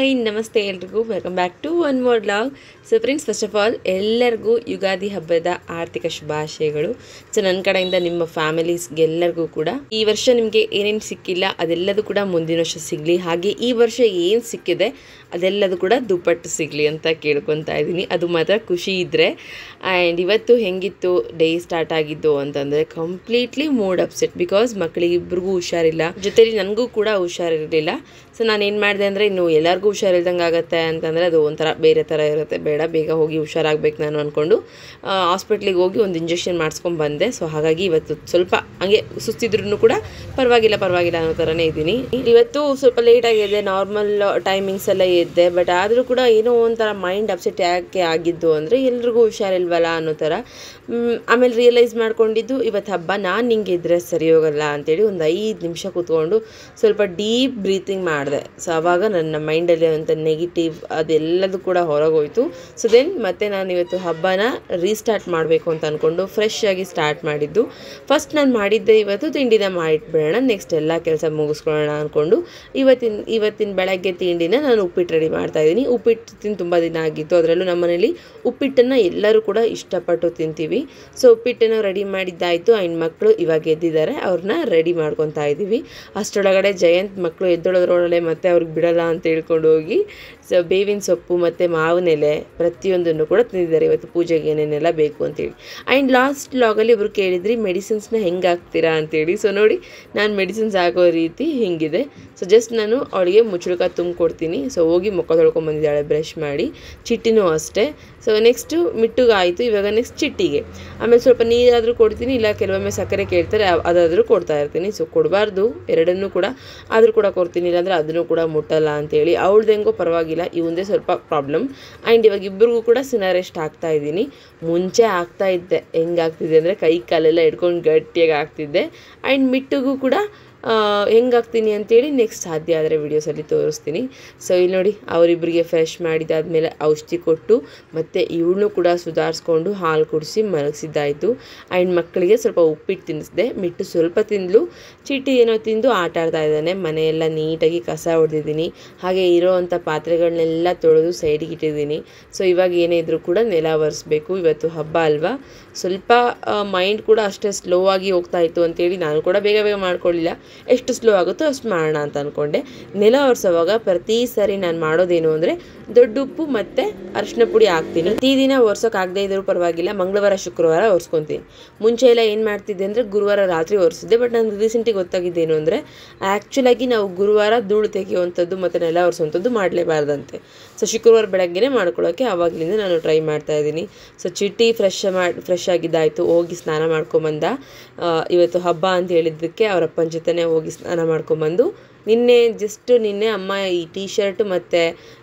Hi ನಮಸ್ತೆ ಎಲ್ರಿಗೂ welcome back to one more vlog. So friends, first of all ಎಲ್ಲರಿಗೂ ಯುಗಾದಿ ಹಬ್ಬದ ಆರ್ಥಿಕ ಶುಭಾಶಯಗಳು. ಸೊ ನನ್ನ ಕಡೆಯಿಂದ ನಿಮ್ಮ ಫ್ಯಾಮಿಲೀಸ್ಗೆ ಎಲ್ಲರಿಗೂ ಕೂಡ ಈ ವರ್ಷ ನಿಮಗೆ ಏನೇನು ಸಿಕ್ಕಿಲ್ಲ ಅದೆಲ್ಲದೂ ಕೂಡ ಮುಂದಿನ ವರ್ಷ ಸಿಗಲಿ, ಹಾಗೆ ಈ ವರ್ಷ ಏನು ಸಿಕ್ಕಿದೆ ಅದೆಲ್ಲದು ಕೂಡ ದುಪ್ಪಟ್ಟು ಸಿಗಲಿ ಅಂತ ಕೇಳ್ಕೊತಾ ಇದ್ದೀನಿ. ಅದು ಮಾತ್ರ ಖುಷಿ ಇದ್ದರೆ. ಆ್ಯಂಡ್ ಇವತ್ತು ಹೆಂಗಿತ್ತು ಡೇ ಸ್ಟಾರ್ಟ್ ಆಗಿದ್ದು ಅಂತಂದರೆ ಕಂಪ್ಲೀಟ್ಲಿ ಮೂಡ್ ಅಪ್ಸೆಟ್, ಬಿಕಾಸ್ ಮಕ್ಕಳಿಗೆ ಇಬ್ರಿಗೂ ಹುಷಾರಿಲ್ಲ, ಜೊತೆಲಿ ನನಗೂ ಕೂಡ ಹುಷಾರಿರಲಿಲ್ಲ. ಸೊ ನಾನೇನು ಮಾಡಿದೆ ಅಂದರೆ, ಇನ್ನು ಎಲ್ಲರಿಗೂ ಹುಷಾರಿಲ್ದಂಗೆ ಆಗುತ್ತೆ ಅಂತಂದರೆ ಅದು ಒಂಥರ ಬೇರೆ ಥರ ಇರುತ್ತೆ, ಬೇಡ ಬೇಗ ಹೋಗಿ ಹುಷಾರಾಗಬೇಕು ನಾನು ಅಂದ್ಕೊಂಡು ಹಾಸ್ಪಿಟ್ಲಿಗೆ ಹೋಗಿ ಒಂದು ಇಂಜೆಕ್ಷನ್ ಮಾಡಿಸ್ಕೊಂಡು ಬಂದೆ. ಸೊ ಹಾಗಾಗಿ ಇವತ್ತು ಸ್ವಲ್ಪ ಹಂಗೆ ಸುಸ್ತಿದ್ರೂ ಕೂಡ ಪರವಾಗಿಲ್ಲ ಅನ್ನೋ ಥರನೇ ಇದ್ದೀನಿ. ಇವತ್ತು ಸ್ವಲ್ಪ ಲೇಟಾಗಿದೆ, ನಾರ್ಮಲ್ ಟೈಮಿಂಗ್ಸ್ ಎಲ್ಲ ಇದ್ದೆ, ಬಟ್ ಆದರೂ ಕೂಡ ಏನೋ ಒಂಥರ ಮೈಂಡ್ ಅಪ್ಸೆಟ್ ಯಾಕೆ ಆಗಿದ್ದು ಅಂದರೆ ಎಲ್ರಿಗೂ ಹುಷಾರಿಲ್ವಲ್ಲ ಅನ್ನೋ ಥರ. ಆಮೇಲೆ ರಿಯಲೈಸ್ ಮಾಡ್ಕೊಂಡಿದ್ದು ಇವತ್ತು ಹಬ್ಬ, ನಾನು ನಿಂಗೆ ಇದ್ದರೆ ಸರಿ ಹೋಗಲ್ಲ ಅಂತೇಳಿ ಒಂದು 5 ನಿಮಿಷ ಕೂತ್ಕೊಂಡು ಸ್ವಲ್ಪ ಡೀಪ್ ಬ್ರೀತಿಂಗ್ ಮಾಡಿದೆ. ಸೊ ಆವಾಗ ನನ್ನ ಮೈಂಡಲ್ಲಿ ಅಂತ ನೆಗೆಟಿವ್ ಅದೆಲ್ಲದು ಕೂಡ ಹೊರಗೋಯ್ತು. ಸೊ ದೆನ್ ಮತ್ತೆ ನಾನು ಇವತ್ತು ಹಬ್ಬನ ರೀಸ್ಟಾರ್ಟ್ ಮಾಡಬೇಕು ಅಂತ ಅಂದ್ಕೊಂಡು ಫ್ರೆಶ್ ಆಗಿ ಸ್ಟಾರ್ಟ್ ಮಾಡಿದ್ದು. ಫಸ್ಟ್ ನಾನು ಮಾಡಿದ್ದೆ ಇವತ್ತು ತಿಂಡಿನ ಮಾಡಿಟ್ಬಿಡೋಣ, ನೆಕ್ಸ್ಟ್ ಎಲ್ಲ ಕೆಲಸ ಮುಗಿಸ್ಕೊಳ್ಳೋಣ ಅಂದ್ಕೊಂಡು ಇವತ್ತಿನ ಬೆಳಗ್ಗೆ ತಿಂಡಿನ ನಾನು ಉಪ್ಪಿಟ್ಟು ರೆಡಿ ಮಾಡ್ತಾಯಿದ್ದೀನಿ. ಉಪ್ಪಿಟ್ಟು ತಿಂದು ತುಂಬ ದಿನ ಆಗಿತ್ತು, ಅದರಲ್ಲೂ ನಮ್ಮ ಮನೇಲಿ ಉಪ್ಪಿಟ್ಟನ್ನು ಎಲ್ಲರೂ ಕೂಡ ಇಷ್ಟಪಟ್ಟು ತಿಂತೀವಿ. ಸೊ ಉಪ್ಪಿಟ್ಟನ್ನು ರೆಡಿ ಮಾಡಿದ್ದಾಯಿತು. ಆ್ಯಂಡ್ ಮಕ್ಕಳು ಇವಾಗ ಎದ್ದಿದ್ದಾರೆ, ಅವ್ರನ್ನ ರೆಡಿ ಮಾಡ್ಕೊತಾ ಇದ್ದೀವಿ. ಅಷ್ಟರೊಳಗಡೆ ಜಯಂತ್ ಮಕ್ಕಳು ಎದ್ದೊಳದ್ರೊಳಗೆ ಮತ್ತೆ ಅವ್ರಿಗೆ ಬಿಡಲ್ಲ ಅಂತ ಹೇಳ್ಕೊಂಡು ಹೋಗಿ ಸೊ ಬೇವಿನ ಸೊಪ್ಪು ಮತ್ತು ಮಾವಿನ ಎಲೆ ಪ್ರತಿಯೊಂದನ್ನು ಕೂಡ ತಿಂದಿದ್ದಾರೆ ಇವತ್ತು ಪೂಜೆಗೆ ಏನೇನೆಲ್ಲ ಬೇಕು ಅಂತೇಳಿ. ಆ್ಯಂಡ್ ಲಾಸ್ಟ್ ಲಾಗಲ್ಲಿ ಇವರು ಕೇಳಿದ್ರಿ ಮೆಡಿಸಿನ್ಸ್ನ ಹೆಂಗೆ ಹಾಕ್ತೀರಾ ಅಂತೇಳಿ. ಸೊ ನೋಡಿ, ನಾನು ಮೆಡಿಸಿನ್ಸ್ ಹಾಕೋ ರೀತಿ ಹಿಂಗಿದೆ. ಸೊ ಜಸ್ಟ್ ನಾನು ಅವಳಿಗೆ ಮುಚ್ಚಳಕ ತುಂಬಿಕೊಡ್ತೀನಿ. ಸೊ ಹೋಗಿ ಮುಖ ತೊಳ್ಕೊಂಬಂದಿದ್ದಾಳೆ ಬ್ರಷ್ ಮಾಡಿ. ಚಿಟ್ಟಿನೂ ಅಷ್ಟೇ. ಸೊ ನೆಕ್ಸ್ಟು ಮಿಟ್ಟುಗೆ ಆಯಿತು, ಇವಾಗ ನೆಕ್ಸ್ಟ್ ಚಿಟ್ಟಿಗೆ. ಆಮೇಲೆ ಸ್ವಲ್ಪ ನೀರಾದರೂ ಕೊಡ್ತೀನಿ, ಇಲ್ಲ ಕೆಲವೊಮ್ಮೆ ಸಕ್ಕರೆ ಕೇಳ್ತಾರೆ ಅದಾದರೂ ಕೊಡ್ತಾ ಇರ್ತೀನಿ. ಸೊ ಕೊಡಬಾರ್ದು ಎರಡನ್ನೂ ಕೂಡ, ಆದರೂ ಕೂಡ ಕೊಡ್ತೀನಿ, ಇಲ್ಲಾಂದರೆ ಅದನ್ನು ಕೂಡ ಮುಟ್ಟಲ್ಲ ಅಂತೇಳಿ. ಅವಳ್ದು ಹೆಂಗೋ ಪರವಾಗಿಲ್ಲ, ಇವಂದೇ ಸ್ವಲ್ಪ ಪ್ರಾಬ್ಲಮ್. ಆ್ಯಂಡ್ ಇವಾಗ ಇಬ್ಬರಿಗೂ ಕೂಡ ಸಿನಾರೆಸ್ಟ್ ಆಗ್ತಾ ಇದ್ದೀನಿ. ಮುಂಚೆ ಆಗ್ತಾ ಇದ್ದೆ, ಹೆಂಗಾಗ್ತಿದೆ ಅಂದರೆ ಕೈ ಕಾಲೆಲ್ಲ ಹಿಡ್ಕೊಂಡು ಗಟ್ಟಿಯಾಗಿ ಆಗ್ತಿದ್ದೆ. ಆ್ಯಂಡ್ ಮಿಟ್ಟಿಗೂ ಕೂಡ ಹೆಂಗಾಗ್ತೀನಿ ಅಂತೇಳಿ ನೆಕ್ಸ್ಟ್ ಸಾಧ್ಯ ಆದರೆ ವೀಡಿಯೋಸಲ್ಲಿ ತೋರಿಸ್ತೀನಿ. ಸೊ ಇಲ್ಲಿ ನೋಡಿ, ಅವರಿಬ್ಬರಿಗೆ ಫ್ರೆಶ್ ಮಾಡಿದಾದ್ಮೇಲೆ ಔಷಧಿ ಕೊಟ್ಟು ಮತ್ತು ಇವಳನ್ನೂ ಕೂಡ ಸುಧಾರಿಸ್ಕೊಂಡು ಹಾಲು ಕುಡಿಸಿ ಮಲಗಿಸಿದ್ದಾಯಿತು. ಆ್ಯಂಡ್ ಮಕ್ಕಳಿಗೆ ಸ್ವಲ್ಪ ಉಪ್ಪಿಟ್ಟು ತಿನ್ನಿಸಿದೆ. ಮಿಟ್ಟು ಸ್ವಲ್ಪ ತಿಂದಲು, ಚೀಟಿ ಏನೋ ತಿಂದು ಆಟ ಆಡ್ತಾ ಇದ್ದಾನೆ. ಮನೆಯೆಲ್ಲ ನೀಟಾಗಿ ಕಸ ಹೊಡೆದಿದ್ದೀನಿ, ಹಾಗೆ ಇರೋವಂಥ ಪಾತ್ರೆಗಳನ್ನೆಲ್ಲ ತೊಳೆದು ಸೈಡಿಗೆ ಇಟ್ಟಿದ್ದೀನಿ. ಸೊ ಇವಾಗ ಏನೇ ಇದ್ರೂ ಕೂಡ ನೆಲ ಒರೆಸ್ಬೇಕು, ಇವತ್ತು ಹಬ್ಬ ಅಲ್ವಾ. ಸ್ವಲ್ಪ ಮೈಂಡ್ ಕೂಡ ಅಷ್ಟೇ ಸ್ಲೋ ಆಗಿ ಹೋಗ್ತಾ ಇತ್ತು ಅಂತೇಳಿ ನಾನು ಕೂಡ ಬೇಗ ಮಾಡ್ಕೊಳ್ಳಿಲ್ಲ, ಎಷ್ಟು ಸ್ಲೋ ಆಗುತ್ತೋ ಅಷ್ಟು ಮಾಡೋಣ ಅಂತ ಅಂದ್ಕೊಂಡೆ. ನೆಲ ಒರೆಸೋವಾಗ ಪ್ರತಿ ಸಾರಿ ನಾನು ಮಾಡೋದೇನು ಅಂದರೆ ದೊಡ್ಡ ಉಪ್ಪು ಮತ್ತು ಅರಿಶಿನ ಪುಡಿ ಹಾಕ್ತೀನಿ. ಪ್ರತಿದಿನ ಒರೆಸೋಕ್ಕಾಗದೇ ಇದ್ರೂ ಪರವಾಗಿಲ್ಲ, ಮಂಗಳವಾರ ಶುಕ್ರವಾರ ಒರೆಸ್ಕೊತೀನಿ. ಮುಂಚೆ ಎಲ್ಲ ಏನು ಮಾಡ್ತಿದ್ದೆ ಅಂದರೆ ಗುರುವಾರ ರಾತ್ರಿ ಒರೆಸಿದ್ದೆ. ಬಟ್ ನಾನು ರೀಸೆಂಟಿಗೆ ಗೊತ್ತಾಗಿದ್ದೇನು ಅಂದರೆ ಆ್ಯಕ್ಚುಲಾಗಿ ನಾವು ಗುರುವಾರ ಧೂಳು ತೆಗೆಯುವಂಥದ್ದು ಮತ್ತು ನೆಲ ಒರೆಸುವಂಥದ್ದು ಮಾಡಲೇಬಾರ್ದಂತೆ. ಸೊ ಶುಕ್ರವಾರ ಬೆಳಗ್ಗೆನೇ ಮಾಡ್ಕೊಳ್ಳೋಕ್ಕೆ ಆವಾಗಲಿಂದ ನಾನು ಟ್ರೈ ಮಾಡ್ತಾಯಿದ್ದೀನಿ. ಸೊ ಚಿಟ್ಟಿ ಫ್ರೆಶ್ ಆಗಿದ್ದಾಯಿತು, ಹೋಗಿ ಸ್ನಾನ ಮಾಡ್ಕೊಂಬಂದ. ಇವತ್ತು ಹಬ್ಬ ಅಂತ ಹೇಳಿದ್ದಕ್ಕೆ ಅವ್ರ ಅಪ್ಪನ ಜೊತೆನೇ ಹೋಗಿ ಸ್ನಾನ ಮಾಡ್ಕೊಂಬಂದು ನಿನ್ನೆ ಅಮ್ಮ ಈ ಟೀ ಶರ್ಟ್ ಮತ್ತು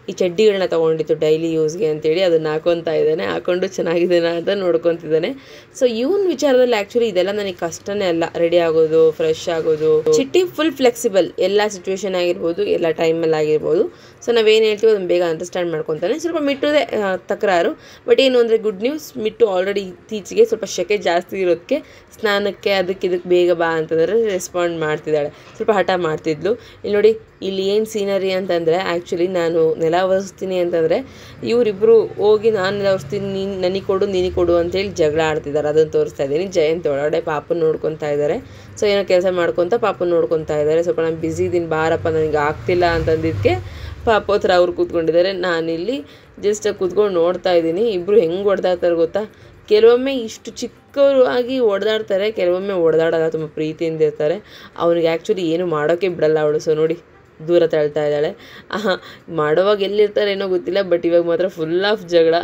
ಈ ಚಡ್ಡಿಗಳನ್ನ ತೊಗೊಂಡಿತ್ತು ಡೈಲಿ ಯೂಸ್ಗೆ ಅಂತೇಳಿ ಅದನ್ನು ಹಾಕೊತಾ ಇದ್ದಾನೆ. ಹಾಕೊಂಡು ಚೆನ್ನಾಗಿದ್ದಾನೆ ಅಂತ ನೋಡ್ಕೊತಿದ್ದಾನೆ. ಸೊ ಇವನ್ ವಿಚಾರದಲ್ಲಿ ಆ್ಯಕ್ಚುಲಿ ಇದೆಲ್ಲ ನನಗೆ ಕಷ್ಟನೇ ಅಲ್ಲ, ರೆಡಿ ಆಗೋದು, ಫ್ರೆಶ್ ಆಗೋದು. ಚಿಟ್ಟಿ ಫುಲ್ ಫ್ಲೆಕ್ಸಿಬಲ್, ಎಲ್ಲ ಸಿಚುವೇಶನ್ ಆಗಿರ್ಬೋದು, ಎಲ್ಲ ಟೈಮಲ್ಲಿ ಆಗಿರ್ಬೋದು. ಸೊ ನಾವೇನು ಹೇಳ್ತೀವಿ ಅದನ್ನು ಬೇಗ ಅಂಡರ್ಸ್ಟ್ಯಾಂಡ್ ಮಾಡ್ಕೊತಾನೆ. ಸ್ವಲ್ಪ ಮಿಟ್ಟುದೇ ತಕರಾರು, ಬಟ್ ಏನು ಅಂದರೆ ಗುಡ್ ನ್ಯೂಸ್, ಮಿಟ್ಟು ಆಲ್ರೆಡಿ ಇತ್ತೀಚೆಗೆ ಸ್ವಲ್ಪ ಶೆಕೆ ಜಾಸ್ತಿ ಇರೋದಕ್ಕೆ ಸ್ನಾನಕ್ಕೆ ಇದಕ್ಕೆ ಬೇಗ ಬಾ ಅಂತಂದರೆ ರೆಸ್ಪಾಂಡ್ ಮಾಡ್ತಿದ್ದಾಳೆ. ಸ್ವಲ್ಪ ಹಠ ಮಾಡ್ತಿದ್ಲು. ಇಲ್ಲಿ ನೋಡಿ, ಇಲ್ಲಿ ಏನು ಸೀನರಿ ಅಂತಂದರೆ ಆ್ಯಕ್ಚುಲಿ ನಾನು ನೆಲ ಒರೆಸ್ತೀನಿ ಅಂತಂದರೆ ಇವರಿಬ್ಬರು ಹೋಗಿ ನಾನು ನೆಲ ಒರೆಸ್ತೀನಿ, ನನಗೆ ಕೊಡು ಅಂತೇಳಿ ಜಗಳ ಆಡ್ತಿದ್ದಾರೆ. ಅದನ್ನು ತೋರಿಸ್ತಾ ಇದ್ದೀನಿ. ಜಯಂತ್ ಒಳಗಡೆ ಪಾಪನ ನೋಡ್ಕೊತಾ ಇದ್ದಾರೆ. ಸೊ ಏನೋ ಕೆಲಸ ಮಾಡ್ಕೊತ ಪಾಪನ ನೋಡ್ಕೊತಾ ಇದ್ದಾರೆ. ಸ್ವಲ್ಪ ನಾನು ಬ್ಯುಸಿ ಇದ್ದೀನಿ, ಬಾರಪ್ಪ ನನಗೆ ಆಗ್ತಿಲ್ಲ ಅಂತಂದಿದ್ದಕ್ಕೆ ಪಾಪ ಹತ್ರ ಅವ್ರು ಕೂತ್ಕೊಂಡಿದ್ದಾರೆ. ನಾನಿಲ್ಲಿ ಜಸ್ಟ್ ಕೂತ್ಕೊಂಡು ನೋಡ್ತಾ ಇದ್ದೀನಿ. ಇಬ್ಬರು ಹೆಂಗೆ ಹೊಡೆದಾಡ್ತಾರೆ ಗೊತ್ತಾ, ಕೆಲವೊಮ್ಮೆ ಇಷ್ಟು ಚಿಕ್ಕವರು ಆಗಿ ಹೊಡೆದಾಡ್ತಾರೆ, ಕೆಲವೊಮ್ಮೆ ಹೊಡೆದಾಡಲ್ಲ, ತುಂಬ ಪ್ರೀತಿಯಿಂದ ಇರ್ತಾರೆ. ಅವನಿಗೆ ಆ್ಯಕ್ಚುಲಿ ಏನು ಮಾಡೋಕ್ಕೆ ಬಿಡಲ್ಲ ಅವಳು. ಸೊ ನೋಡಿ, ದೂರ ತಳ್ತಾ ಇದ್ದಾಳೆ. ಮಾಡೋವಾಗ ಎಲ್ಲಿರ್ತಾರೆ ಏನೋ ಗೊತ್ತಿಲ್ಲ, ಬಟ್ ಇವಾಗ ಮಾತ್ರ ಫುಲ್ ಆಫ್ ಜಗಳ.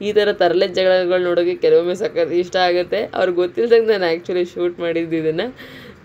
ಈ ಥರ ತರಲೆ ಜಗಳಗಳು ನೋಡೋಕ್ಕೆ ಕೆಲವೊಮ್ಮೆ ಸಖತ್ ಇಷ್ಟ ಆಗುತ್ತೆ. ಅವ್ರಿಗೆ ಗೊತ್ತಿಲ್ದಂಗೆ ನಾನು ಆ್ಯಕ್ಚುಲಿ ಶೂಟ್ ಮಾಡಿದ್ದು ಇದನ್ನು.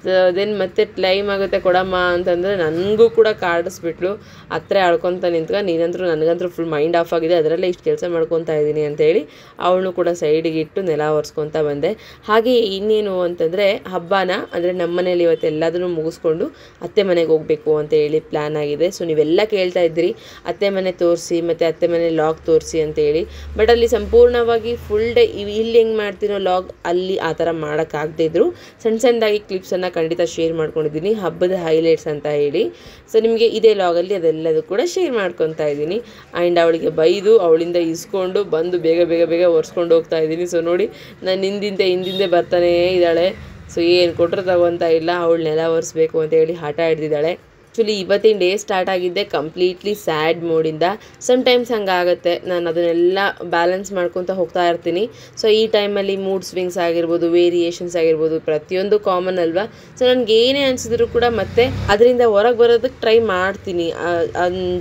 ಸೊ ದೆನ್ ಮತ್ತೆ ಟೈಮ್ ಆಗುತ್ತೆ ಕೊಡಮ್ಮ ಅಂತಂದರೆ ನನಗೂ ಕೂಡ ಕಾಡಿಸ್ಬಿಟ್ಲು. ಹತ್ರ ಆಡ್ಕೊತ ನೀನಂತರೂ ನನಗಂತೂ ಫುಲ್ ಮೈಂಡ್ ಆಫ್ ಆಗಿದೆ, ಅದರಲ್ಲೇ ಇಷ್ಟು ಕೆಲಸ ಮಾಡ್ಕೊತಾ ಇದ್ದೀನಿ ಅಂತೇಳಿ ಅವಳನ್ನು ಕೂಡ ಸೈಡಿಗೆ ಇಟ್ಟು ನೆಲ ಒರೆಸ್ಕೊತಾ ಬಂದೆ. ಹಾಗೆ ಇನ್ನೇನು ಅಂತಂದರೆ ಹಬ್ಬನ ಅಂದರೆ ನಮ್ಮ ಮನೇಲಿ ಇವತ್ತು ಎಲ್ಲದನ್ನು ಮುಗಿಸ್ಕೊಂಡು ಅತ್ತೆ ಮನೆಗೆ ಹೋಗಬೇಕು ಅಂತ ಹೇಳಿ ಪ್ಲ್ಯಾನ್ ಆಗಿದೆ. ಸೊ ನೀವೆಲ್ಲ ಕೇಳ್ತಾ ಇದ್ರಿ ಅತ್ತೆ ಮನೆ ತೋರಿಸಿ ಮತ್ತು ಅತ್ತೆ ಮನೆ ಲಾಗ್ ತೋರಿಸಿ ಅಂತೇಳಿ. ಬಟ್ ಅಲ್ಲಿ ಸಂಪೂರ್ಣವಾಗಿ ಫುಲ್ ಡೇ ಇಲ್ಲಿ ಹೆಂಗೆ ಮಾಡ್ತೀನೋ ಲಾಗ್ ಅಲ್ಲಿ ಆ ಥರ ಮಾಡೋಕ್ಕಾಗದೇ ಇದ್ರು ಸಣ್ಣದಾಗಿ ಕ್ಲಿಪ್ಸನ್ನು ಖಂಡಿತ ಶೇರ್ ಮಾಡ್ಕೊಂಡಿದ್ದೀನಿ, ಹಬ್ಬದ ಹೈಲೈಟ್ಸ್ ಅಂತ ಹೇಳಿ. ಸೊ ನಿಮಗೆ ಇದೇ ಲಾಗಲ್ಲಿ ಅದೆಲ್ಲದೂ ಕೂಡ ಶೇರ್ ಮಾಡ್ಕೊತಾ ಇದ್ದೀನಿ. ಆ್ಯಂಡ್ ಅವಳಿಗೆ ಬೈದು ಅವಳಿಂದ ಇಸ್ಕೊಂಡು ಬಂದು ಬೇಗ ಬೇಗ ಬೇಗ ಒರೆಸ್ಕೊಂಡು ಹೋಗ್ತಾ ಇದ್ದೀನಿ. ಸೊ ನೋಡಿ, ನಾನು ಹಿಂದಿಂದೆ ಬರ್ತಾನೇ ಇದ್ದಾಳೆ. ಸೊ ಏನು ಕೊಟ್ಟರು ತಗೊತಾ ಇಲ್ಲ, ಅವಳನ್ನೆಲ್ಲ ಒರೆಸ್ಬೇಕು ಅಂತ ಹೇಳಿ ಹಠ ಹಿಡ್ದಿದ್ದಾಳೆ. ಆ್ಯಕ್ಚುಲಿ ಇವತ್ತಿನ ಡೇ ಸ್ಟಾರ್ಟ್ ಆಗಿದ್ದೆ ಕಂಪ್ಲೀಟ್ಲಿ ಸ್ಯಾಡ್ ಮೋಡಿಂದ. ಸಮ್ಟೈಮ್ಸ್ ಹಂಗಾಗುತ್ತೆ, ನಾನು ಅದನ್ನೆಲ್ಲ ಬ್ಯಾಲೆನ್ಸ್ ಮಾಡ್ಕೊತ ಹೋಗ್ತಾ ಇರ್ತೀನಿ. ಸೊ ಈ ಟೈಮಲ್ಲಿ ಮೂಡ್ ಸ್ವಿಂಗ್ಸ್ ಆಗಿರ್ಬೋದು, ವೇರಿಯೇಷನ್ಸ್ ಆಗಿರ್ಬೋದು, ಪ್ರತಿಯೊಂದು ಕಾಮನ್ ಅಲ್ವಾ. ಸೊ ನನಗೆ ಏನೇ ಅನಿಸಿದ್ರು ಕೂಡ ಮತ್ತೆ ಅದರಿಂದ ಹೊರಗೆ ಬರೋದಕ್ಕೆ ಟ್ರೈ ಮಾಡ್ತೀನಿ.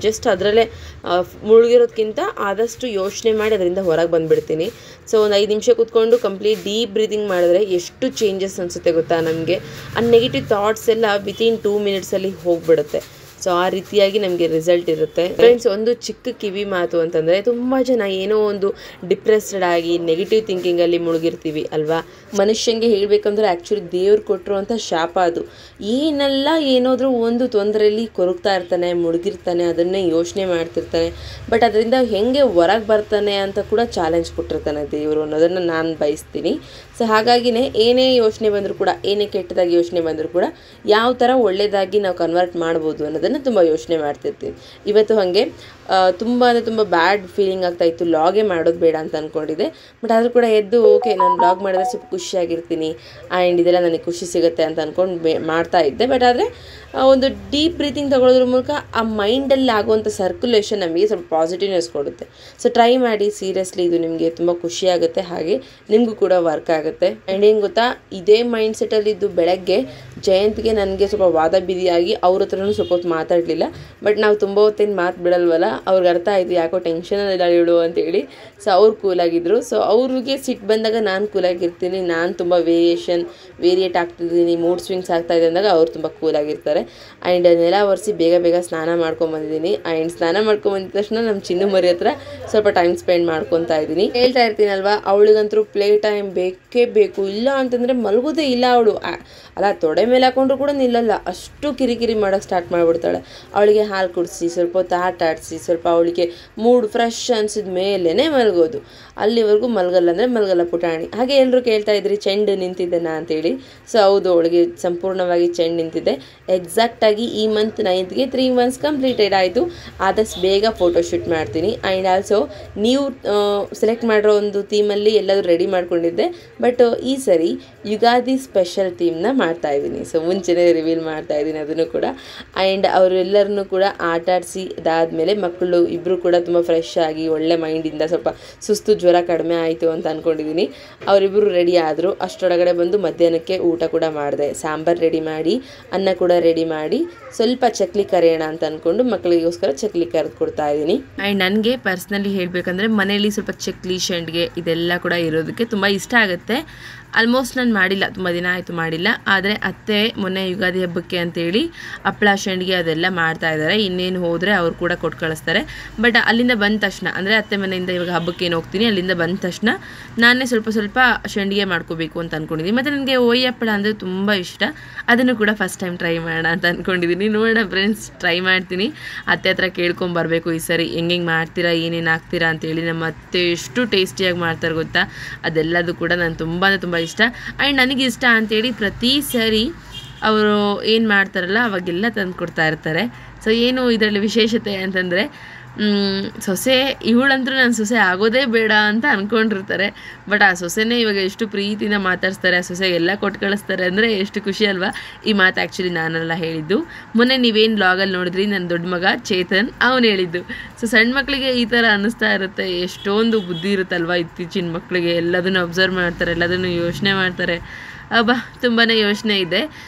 ಜಸ್ಟ್ ಅದರಲ್ಲೇ ಮುಳುಗಿರೋದಕ್ಕಿಂತ ಆದಷ್ಟು ಯೋಚನೆ ಮಾಡಿ ಅದರಿಂದ ಹೊರಗೆ ಬಂದುಬಿಡ್ತೀನಿ. ಸೊ ಒಂದು 5 ನಿಮಿಷ ಕೂತ್ಕೊಂಡು ಕಂಪ್ಲೀಟ್ ಡೀಪ್ ಬ್ರೀದಿಂಗ್ ಮಾಡಿದ್ರೆ ಎಷ್ಟು ಚೇಂಜಸ್ ಅನಿಸುತ್ತೆ ಗೊತ್ತಾ ನಮಗೆ. ಆ ನೆಗೆಟಿವ್ ಥಾಟ್ಸ್ ಎಲ್ಲ ವಿತಿನ್ 2 ಮಿನಿಟ್ಸಲ್ಲಿ ಹೋಗ್ಬಿಡುತ್ತೆ. ಸೊ ಆ ರೀತಿಯಾಗಿ ನಮಗೆ ರಿಸಲ್ಟ್ ಇರುತ್ತೆ. ಫ್ರೆಂಡ್ಸ್, ಒಂದು ಚಿಕ್ಕ ಕಿವಿ ಮಾತು ಅಂತಂದರೆ, ತುಂಬ ಜನ ಏನೋ ಒಂದು ಡಿಪ್ರೆಸ್ಡ್ ಆಗಿ ನೆಗೆಟಿವ್ ಥಿಂಕಿಂಗಲ್ಲಿ ಮುಳುಗಿರ್ತೀವಿ ಅಲ್ವಾ. ಮನುಷ್ಯಂಗೆ ಹೇಳಬೇಕಂದ್ರೆ ಆ್ಯಕ್ಚುಲಿ ದೇವ್ರು ಕೊಟ್ಟರು ಅಂತ ಶಾಪ ಅದು. ಏನೆಲ್ಲ ಏನಾದರೂ ಒಂದು ತೊಂದರೆಯಲ್ಲಿ ಕೊರಗ್ತಾ ಇರ್ತಾನೆ, ಮುಳುಗಿರ್ತಾನೆ, ಅದನ್ನೇ ಯೋಚನೆ ಮಾಡ್ತಿರ್ತಾನೆ. ಬಟ್ ಅದರಿಂದ ಹೆಂಗೆ ಹೊರಗೆ ಬರ್ತಾನೆ ಅಂತ ಕೂಡ ಚಾಲೆಂಜ್ ಕೊಟ್ಟಿರ್ತಾನೆ ದೇವರು ಅನ್ನೋದನ್ನು ನಾನು ಬಯಸ್ತೀನಿ. ಸೊ ಹಾಗಾಗಿನೇ ಏನೇ ಯೋಚನೆ ಬಂದರೂ ಕೂಡ, ಏನೇ ಕೆಟ್ಟದಾಗಿ ಯೋಚನೆ ಬಂದರೂ ಕೂಡ ಯಾವ ಥರ ಒಳ್ಳೆಯದಾಗಿ ನಾವು ಕನ್ವರ್ಟ್ ಮಾಡ್ಬೋದು ಅನ್ನೋದನ್ನು ತುಂಬ ಯೋಚನೆ ಮಾಡ್ತಿರ್ತೀನಿ. ಇವತ್ತು ಹಾಗೆ ತುಂಬ ಅಂದರೆ ತುಂಬ ಬ್ಯಾಡ್ ಫೀಲಿಂಗ್ ಆಗ್ತಾಯಿತ್ತು, ಲಾಗೇ ಮಾಡೋದು ಬೇಡ ಅಂತ ಅಂದ್ಕೊಂಡಿದ್ದೆ. ಬಟ್ ಆದರೂ ಕೂಡ ಎದ್ದು ಓಕೆ, ನಾನು ಲಾಗ್ ಮಾಡಿದ್ರೆ ಸ್ವಲ್ಪ ಖುಷಿಯಾಗಿರ್ತೀನಿ ಆ್ಯಂಡ್ ಇದೆಲ್ಲ ನನಗೆ ಖುಷಿ ಸಿಗುತ್ತೆ ಅಂತ ಅಂದ್ಕೊಂಡು ಮಾಡ್ತಾ ಇದ್ದೆ. ಬಟ್ ಆದರೆ ಒಂದು ಡೀಪ್ ಬ್ರೀತಿಂಗ್ ತಗೊಳ್ಳೋದ್ರ ಮೂಲಕ ಆ ಮೈಂಡಲ್ಲಿ ಆಗುವಂಥ ಸರ್ಕ್ಯುಲೇಷನ್ ನಮಗೆ ಸ್ವಲ್ಪ ಪಾಸಿಟಿವ್ನೆಸ್ ಕೊಡುತ್ತೆ. ಸೊ ಟ್ರೈ ಮಾಡಿ, ಸೀರಿಯಸ್ಲಿ ಇದು ನಿಮಗೆ ತುಂಬ ಖುಷಿಯಾಗುತ್ತೆ, ಹಾಗೆ ನಿಮಗೂ ಕೂಡ ವರ್ಕ್ ಆಗುತ್ತೆ. ಆ್ಯಂಡ್ ಏನು ಗೊತ್ತಾ, ಇದೇ ಮೈಂಡ್ ಸೆಟ್ಟಲ್ಲಿದ್ದು ಬೆಳಗ್ಗೆ ಜಯಂತ್ಗೆ ನನಗೆ ಸ್ವಲ್ಪ ವಾದ ಬಿದಿಯಾಗಿ ಅವ್ರ ಹತ್ರನೂ ಸ್ವಲ್ಪ ಹೊತ್ತು ಮಾತಾಡಲಿಲ್ಲ. ಬಟ್ ನಾವು ತುಂಬ ಹೊತ್ತೇನು ಮಾತು ಬಿಡಲ್ವಲ್ಲ, ಅವ್ರಿಗೆ ಅರ್ಥ ಆಯಿತು ಯಾಕೋ ಟೆನ್ಷನಲ್ಲಿ ಇದ್ದಾಳೆ ಇವಳು ಅಂತೇಳಿ. ಸೊ ಅವ್ರು ಕೂಲಾಗಿದ್ದರು. ಸೊ ಅವ್ರಿಗೆ ಸಿಟ್ಟು ಬಂದಾಗ ನಾನು ಕೂಲಾಗಿರ್ತೀನಿ, ನಾನು ತುಂಬ ವೇರಿಯೇಟ್ ಆಗ್ತಿದ್ದೀನಿ, ಮೂಡ್ ಸ್ವಿಂಗ್ಸ್ ಆಗ್ತಾಯಿದೆ ಅಂದಾಗ ಅವ್ರು ತುಂಬ ಕೂಲಾಗಿರ್ತಾರೆ. ಆ್ಯಂಡ್ ನೆಲ ಒರೆಸಿ ಬೇಗ ಬೇಗ ಸ್ನಾನ ಮಾಡ್ಕೊಂಬಂದಿದ್ದೀನಿ. ಆ್ಯಂಡ್ ಸ್ನಾನ ಮಾಡ್ಕೊಂಬಂದಿದ ತಕ್ಷಣ ನಮ್ಮ ಚಿನ್ನು ಮರಿ ಹತ್ರ ಸ್ವಲ್ಪ ಟೈಮ್ ಸ್ಪೆಂಡ್ ಮಾಡ್ಕೊತಾ ಇದ್ದೀನಿ. ಹೇಳ್ತಾ ಇರ್ತೀನಲ್ವಾ, ಅವಳಿಗಂತೂ ಪ್ಲೇ ಟೈಮ್ ಬೇಕೇ ಬೇಕು, ಇಲ್ಲ ಅಂತಂದರೆ ಮಲಗೋದೇ ಇಲ್ಲ ಅವಳು. ಅಲ್ಲ, ತೊಡೆ ಮೇಲೆ ಹಾಕೊಂಡ್ರು ಕೂಡ ನಿಲ್ಲಲ್ಲ, ಅಷ್ಟು ಕಿರಿಕಿರಿ ಮಾಡೋಕ್ಕೆ ಸ್ಟಾರ್ಟ್ ಮಾಡಿಬಿಡ್ತಾಳೆ. ಅವಳಿಗೆ ಹಾಲು ಕುಡಿಸಿ, ಸ್ವಲ್ಪ ಹೊತ್ತು ಆಟ ಆಡಿಸಿ, ಸ್ವಲ್ಪ ಅವಳಿಗೆ ಮೂಡ್ ಫ್ರೆಶ್ ಅನಿಸಿದ ಮೇಲೇ ಮಲಗೋದು. ಅಲ್ಲಿವರೆಗೂ ಮಲಗಲ್ಲ ಅಂದರೆ ಮಲಗಲ್ಲ ಪುಟಾಣಿ. ಹಾಗೆ ಎಲ್ಲರೂ ಕೇಳ್ತಾ ಇದ್ರಿ ಚೆಂಡು ನಿಂತಿದ್ದೆನಾ ಅಂತೇಳಿ. ಸೊ ಹೌದು, ಅವಳಿಗೆ ಸಂಪೂರ್ಣವಾಗಿ ಚೆಂಡು ನಿಂತಿದೆ. ಎಕ್ಸಾಕ್ಟಾಗಿ ಈ ಮಂತ್ 9ಗೆ 3 months ಕಂಪ್ಲೀಟೆಡ್ ಆಯಿತು. ಆದಷ್ಟು ಬೇಗ ಫೋಟೋಶೂಟ್ ಮಾಡ್ತೀನಿ. ಆ್ಯಂಡ್ ಆಲ್ಸೋ ನೀವು ಸೆಲೆಕ್ಟ್ ಮಾಡಿರೋ ಒಂದು ಥೀಮಲ್ಲಿ ಎಲ್ಲರೂ ರೆಡಿ ಮಾಡ್ಕೊಂಡಿದ್ದೆ. ಬಟ್ ಈ ಸರಿ ಯುಗಾದಿ ಸ್ಪೆಷಲ್ ಥೀಮ್ನ ಮಾಡ್ತಾಯಿದ್ದೀನಿ. ಸೊ ಮುಂಚೆನೇ ರಿವೀಲ್ ಮಾಡ್ತಾಯಿದ್ದೀನಿ ಅದನ್ನು ಕೂಡ. ಆ್ಯಂಡ್ ಅವರೆಲ್ಲರನ್ನೂ ಕೂಡ ಆಟ ಆಡಿಸಿ ಅದಾದಮೇಲೆ ಮಕ್ಕಳು ಇಬ್ಬರು ಕೂಡ ತುಂಬ ಫ್ರೆಶ್ ಆಗಿ ಒಳ್ಳೆ ಮೈಂಡಿಂದ, ಸ್ವಲ್ಪ ಸುಸ್ತು ಜ್ವರ ಕಡಿಮೆ ಆಯಿತು ಅಂತ ಅಂದ್ಕೊಂಡಿದ್ದೀನಿ. ಅವರಿಬ್ಬರು ರೆಡಿ ಆದರು. ಅಷ್ಟರೊಳಗಡೆ ಬಂದು ಮಧ್ಯಾಹ್ನಕ್ಕೆ ಊಟ ಕೂಡ ಮಾಡಿದೆ. ಸಾಂಬಾರು ರೆಡಿ ಮಾಡಿ, ಅನ್ನ ಕೂಡ ರೆಡಿ ಮಾಡಿ, ಸ್ವಲ್ಪ ಚಕ್ಲಿ ಕರೆಯೋಣ ಅಂತ ಅಂದ್ಕೊಂಡು ಮಕ್ಕಳಿಗೋಸ್ಕರ ಚಕ್ಲಿ ಕರೆದು ಕೊಡ್ತಾ ಇದ್ದೀನಿ. ಆ್ಯಂಡ್ ನನಗೆ ಪರ್ಸ್ನಲಿ ಹೇಳಬೇಕಂದ್ರೆ ಮನೇಲಿ ಸ್ವಲ್ಪ ಚಕ್ಲಿ, ಸಂಡಿಗೆ ಇದೆಲ್ಲ ಕೂಡ ಇರೋದಕ್ಕೆ ತುಂಬ ಇಷ್ಟ ಆಗುತ್ತೆ. ಆಲ್ಮೋಸ್ಟ್ ನಾನು ಮಾಡಿಲ್ಲ, ತುಂಬ ದಿನ ಆಯಿತು ಮಾಡಿಲ್ಲ. ಆದರೆ ಅತ್ತೆ ಮೊನ್ನೆ ಯುಗಾದಿ ಹಬ್ಬಕ್ಕೆ ಅಂತೇಳಿ ಹಪ್ಪಳ, ಸಂಡಿಗೆ ಅದೆಲ್ಲ ಮಾಡ್ತಾಯಿದ್ದಾರೆ. ಇನ್ನೇನು ಹೋದರೆ ಅವ್ರು ಕೂಡ ಕೊಟ್ಟು ಕಳಿಸ್ತಾರೆ. ಬಟ್ ಅಲ್ಲಿಂದ ಬಂದ ತಕ್ಷಣ, ಅಂದರೆ ಅತ್ತೆ ಮನೆಯಿಂದ ಇವಾಗ ಹಬ್ಬಕ್ಕೆ ಏನು ಹೋಗ್ತೀನಿ, ಅಲ್ಲಿಂದ ಬಂದ ತಕ್ಷಣ ನಾನೇ ಸ್ವಲ್ಪ ಸಂಡಿಗೆ ಮಾಡ್ಕೋಬೇಕು ಅಂತ ಅಂದ್ಕೊಂಡಿದ್ದೀನಿ. ಮತ್ತು ನನಗೆ ಓಯಿ ಹಪ್ಪಳ ಅಂದರೆ ತುಂಬ ಇಷ್ಟ. ಅದನ್ನು ಕೂಡ ಫಸ್ಟ್ ಟೈಮ್ ಟ್ರೈ ಮಾಡೋಣ ಅಂತ ಅಂದ್ಕೊಂಡಿದ್ದೀನಿ. ನೋಡೋಣ ಫ್ರೆಂಡ್ಸ್, ಟ್ರೈ ಮಾಡ್ತೀನಿ. ಅತ್ತೆ ಹತ್ರ ಕೇಳ್ಕೊಂಬರ್ಬೇಕು ಈ ಸರಿ ಹೆಂಗೆ ಮಾಡ್ತೀರಾ, ಏನೇನು ಹಾಕ್ತೀರಾ ಅಂತೇಳಿ. ನಮ್ಮ ಅತ್ತೆ ಎಷ್ಟು ಟೇಸ್ಟಿಯಾಗಿ ಮಾಡ್ತಾರೆ ಗೊತ್ತಾ. ಅದೆಲ್ಲದು ಕೂಡ ನಾನು ತುಂಬ ಇಷ್ಟ. ಆ್ಯಂಡ್ ನನಗೆ ಇಷ್ಟ ಅಂಥೇಳಿ ಪ್ರತಿ ಸರಿ ಅವರು ಏನು ಮಾಡ್ತಾರಲ್ಲ ಅವಾಗೆಲ್ಲ ತಂದು ಕೊಡ್ತಾ ಇರ್ತಾರೆ. ಸೊ ಏನು ಇದರಲ್ಲಿ ವಿಶೇಷತೆ ಅಂತಂದರೆ, ಸೊಸೆ ಇವಳಂತೂ ನನ್ನ ಸೊಸೆ ಆಗೋದೇ ಬೇಡ ಅಂತ ಅಂದ್ಕೊಂಡಿರ್ತಾರೆ. ಬಟ್ ಆ ಸೊಸೆನೇ ಇವಾಗ ಎಷ್ಟು ಪ್ರೀತಿಯಿಂದ ಮಾತಾಡಿಸ್ತಾರೆ, ಆ ಸೊಸೆ ಎಲ್ಲ ಕೊಟ್ಟು ಕಳಿಸ್ತಾರೆ ಅಂದರೆ ಎಷ್ಟು ಖುಷಿ ಅಲ್ವಾ. ಈ ಮಾತು ಆ್ಯಕ್ಚುಲಿ ನಾನೆಲ್ಲ ಹೇಳಿದ್ದು. ಮೊನ್ನೆ ನೀವೇನು ಬ್ಲಾಗಲ್ಲಿ ನೋಡಿದ್ರಿ, ನನ್ನ ದೊಡ್ಡ ಮಗ ಚೇತನ್ ಅವನು ಹೇಳಿದ್ದು. ಸೊ ಸಣ್ಣ ಮಕ್ಕಳಿಗೆ ಈ ಥರ ಅನ್ನಿಸ್ತಾ ಇರುತ್ತೆ, ಎಷ್ಟೊಂದು ಬುದ್ಧಿ ಇರುತ್ತಲ್ವ ಇತ್ತೀಚಿನ ಮಕ್ಕಳಿಗೆ. ಎಲ್ಲದನ್ನು ಅಬ್ಸರ್ವ್ ಮಾಡ್ತಾರೆ, ಎಲ್ಲದನ್ನು ಯೋಚನೆ ಮಾಡ್ತಾರೆ. ತುಂಬಾ ಯೋಚನೆ ಇದೆ.